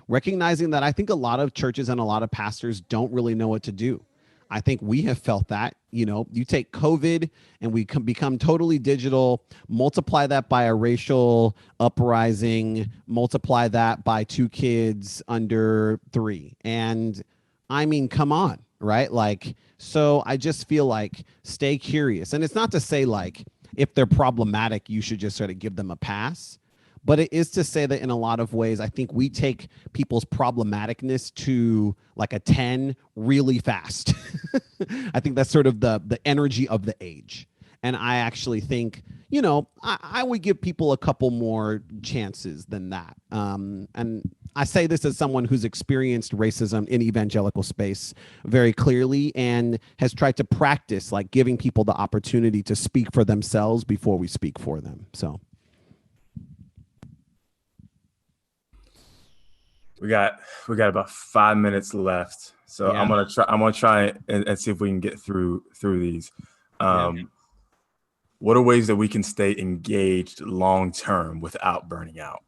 Recognizing that I think a lot of churches and a lot of pastors don't really know what to do. I think we have felt that. You know, you take COVID and we become totally digital, multiply that by a racial uprising, multiply that by 2 kids under 3. And I mean, come on, right? Like, so I just feel like stay curious. And it's not to say like, if they're problematic, you should just sort of give them a pass. But it is to say that in a lot of ways, I think we take people's problematicness to like a 10 really fast. I think that's sort of the energy of the age. And I actually think, you know, I would give people a couple more chances than that. And I say this as someone who's experienced racism in evangelical space very clearly and has tried to practice like giving people the opportunity to speak for themselves before we speak for them. So. We got about 5 minutes left, so yeah. I'm gonna try and see if we can get through these. What are ways that we can stay engaged long term without burning out?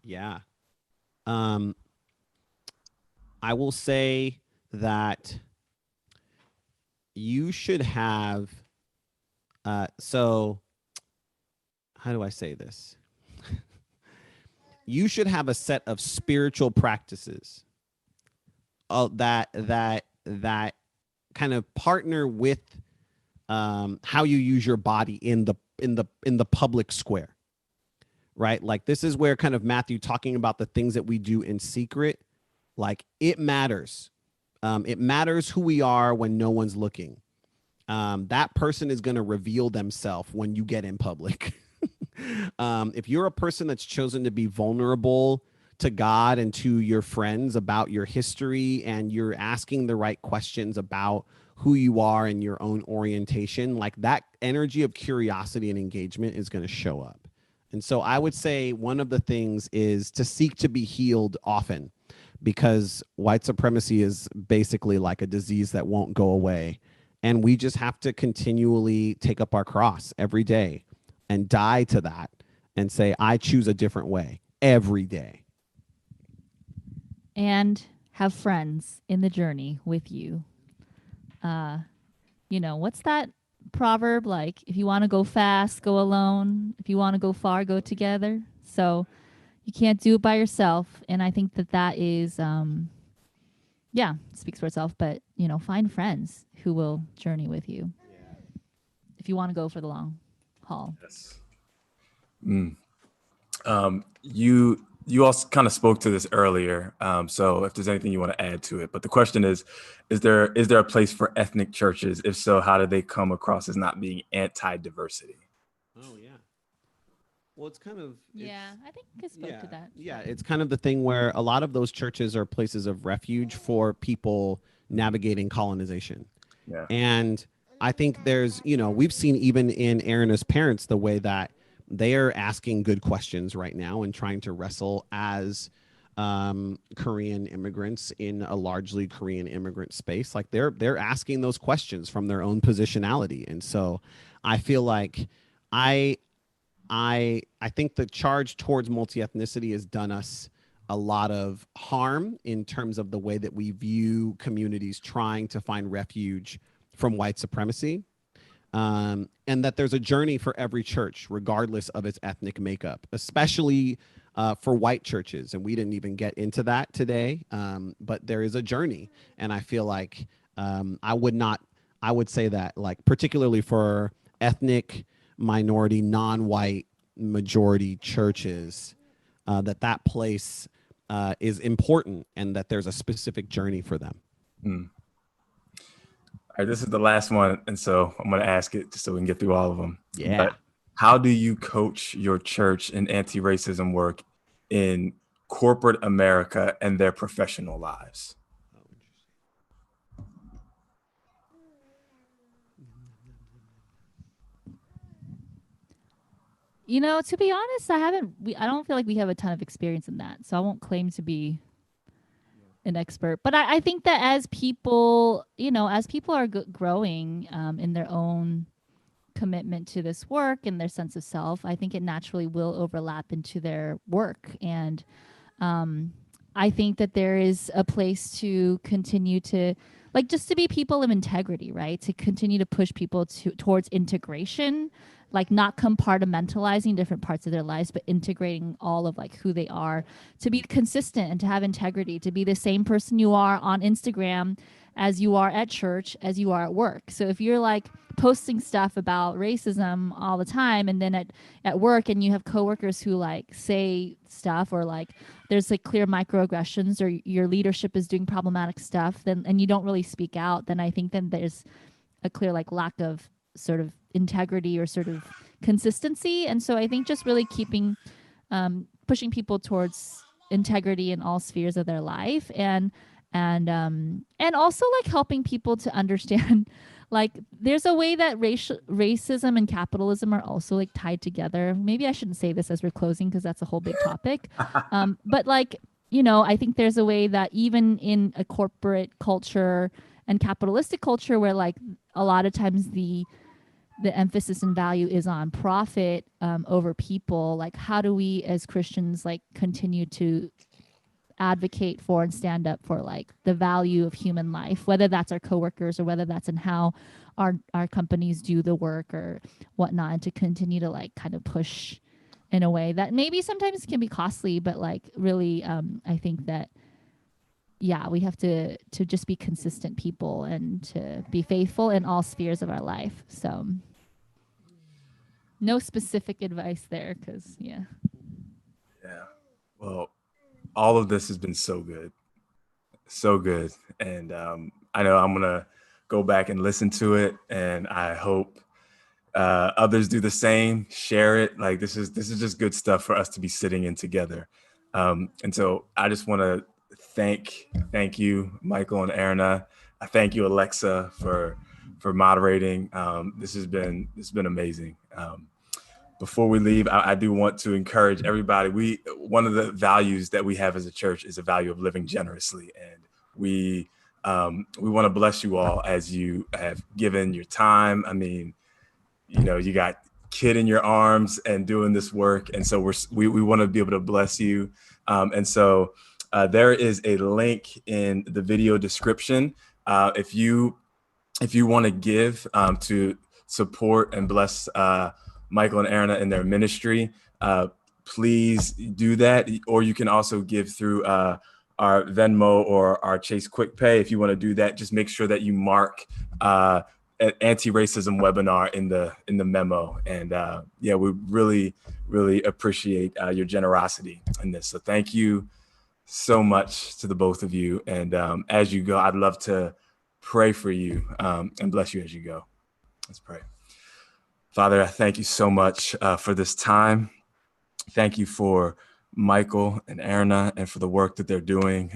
Yeah, I will say that you should have. So, how do I say this? You should have a set of spiritual practices that kind of partner with how you use your body in the public square, right? Like this is where kind of Matthew talking about the things that we do in secret, like it matters. It matters who we are when no one's looking. That person is going to reveal themselves when you get in public. If you're a person that's chosen to be vulnerable to God and to your friends about your history and you're asking the right questions about who you are and your own orientation, like that energy of curiosity and engagement is going to show up. And so I would say one of the things is to seek to be healed often, because white supremacy is basically like a disease that won't go away. And we just have to continually take up our cross every day and die to that and say, I choose a different way every day. And have friends in the journey with you. You know, what's that proverb? Like, if you want to go fast, go alone. If you want to go far, go together. So you can't do it by yourself. And I think that is, speaks for itself. But, you know, find friends who will journey with you if you want to go for the long haul. Yes. You also kind of spoke to this earlier. So if there's anything you want to add to it, but the question is there a place for ethnic churches? If so, how do they come across as not being anti-diversity? Oh, yeah. Well, it's kind of... I think I spoke to that. Yeah, it's kind of the thing where a lot of those churches are places of refuge for people navigating colonization. Yeah. And I think there's, you know, we've seen even in Erina's parents, the way that they are asking good questions right now and trying to wrestle as Korean immigrants in a largely Korean immigrant space. Like they're asking those questions from their own positionality. And so I feel like I think the charge towards multi-ethnicity has done us a lot of harm in terms of the way that we view communities trying to find refuge from white supremacy. And that there's a journey for every church, regardless of its ethnic makeup, especially for white churches. And we didn't even get into that today, but there is a journey. And I feel like I would say that, like, particularly for ethnic, minority, non-white majority churches, that place is important and that there's a specific journey for them. All right, this is the last one, and so I'm going to ask it just so we can get through all of them. Yeah. But how do you coach your church in anti-racism work in corporate America and their professional lives? To be honest, I don't feel like we have a ton of experience in that. So I won't claim to be an expert. But I think that as people are growing in their own commitment to this work and their sense of self, I think it naturally will overlap into their work. And I think that there is a place to continue to, like, just to be people of integrity, right? To continue to push people towards integration, like not compartmentalizing different parts of their lives, but integrating all of like who they are, to be consistent and to have integrity, to be the same person you are on Instagram as you are at church, as you are at work. So if you're like posting stuff about racism all the time, and then at work and you have coworkers who like say stuff, or like there's like clear microaggressions, or your leadership is doing problematic stuff, then, and you don't really speak out, then I think then there's a clear like lack of sort of integrity or sort of consistency. And so I think just really keeping pushing people towards integrity in all spheres of their life, and also like helping people to understand like there's a way that racism and capitalism are also like tied together. Maybe I shouldn't say this as we're closing because that's a whole big topic. But like, I think there's a way that even in a corporate culture and capitalistic culture where like a lot of times the emphasis and value is on profit over people, like how do we as Christians like continue to advocate for and stand up for like the value of human life, whether that's our coworkers or whether that's in how our companies do the work or whatnot, and to continue to like kind of push in a way that maybe sometimes can be costly, but like really I think that we have to just be consistent people and to be faithful in all spheres of our life. So no specific advice there, because Yeah. Well, all of this has been so good. So good. And I know I'm going to go back and listen to it, and I hope others do the same, share it. Like this is just good stuff for us to be sitting in together. And so I just want to thank you, Michael and Erina. I thank you, Alexa, for moderating. This has been amazing. Before we leave, I do want to encourage everybody. One of the values that we have as a church is a value of living generously, and we want to bless you all as you have given your time. I mean, you got kid in your arms and doing this work, and so we want to be able to bless you. And so there is a link in the video description if you want to give to support and bless Michael and Erina in their ministry, please do that. Or you can also give through our Venmo or our Chase Quick Pay. If you want to do that, just make sure that you mark an anti-racism webinar in the memo. And we really, really appreciate your generosity in this. So thank you so much to the both of you. And as you go, I'd love to pray for you and bless you as you go. Let's pray. Father, I thank you so much for this time. Thank you for Michael and Erina and for the work that they're doing.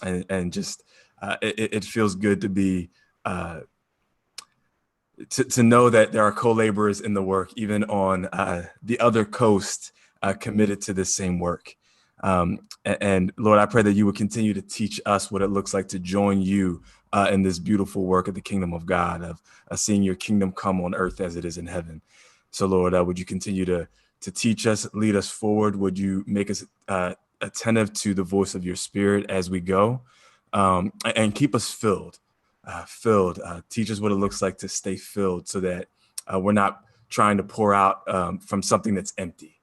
And just it feels good to be to know that there are co-laborers in the work, even on the other coast, committed to this same work. And Lord, I pray that you would continue to teach us what it looks like to join you in this beautiful work of the kingdom of God, of seeing your kingdom come on earth as it is in heaven. So Lord, would you continue to teach us, lead us forward? Would you make us attentive to the voice of your spirit as we go, and keep us filled. Teach us what it looks like to stay filled, so that we're not trying to pour out from something that's empty.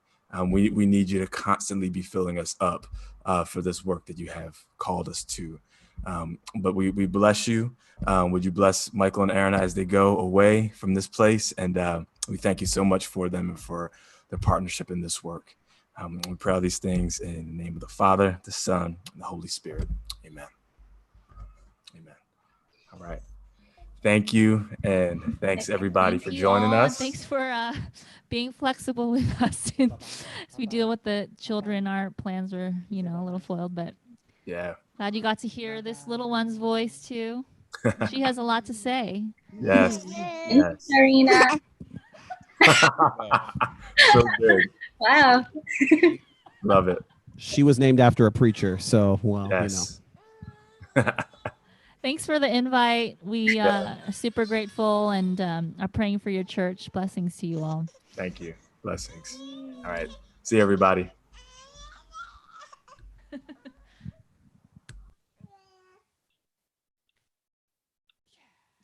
We need you to constantly be filling us up for this work that you have called us to. But we bless you. Would you bless Michael and Erina as they go away from this place? And we thank you so much for them and for their partnership in this work. We pray all these things in the name of the Father, the Son, and the Holy Spirit. Amen. Amen. All right. Thank you. And thanks everybody for joining us. Thanks for being flexible with us as we deal with the children. Our plans were, a little foiled, but yeah. Glad you got to hear this little one's voice too. She has a lot to say. Yes. Thanks, Erina. So good. Wow. Love it. She was named after a preacher, so well, Yes. Thanks for the invite. We are super grateful and are praying for your church. Blessings to you all. Thank you. Blessings. All right. See everybody. Do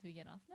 we get off?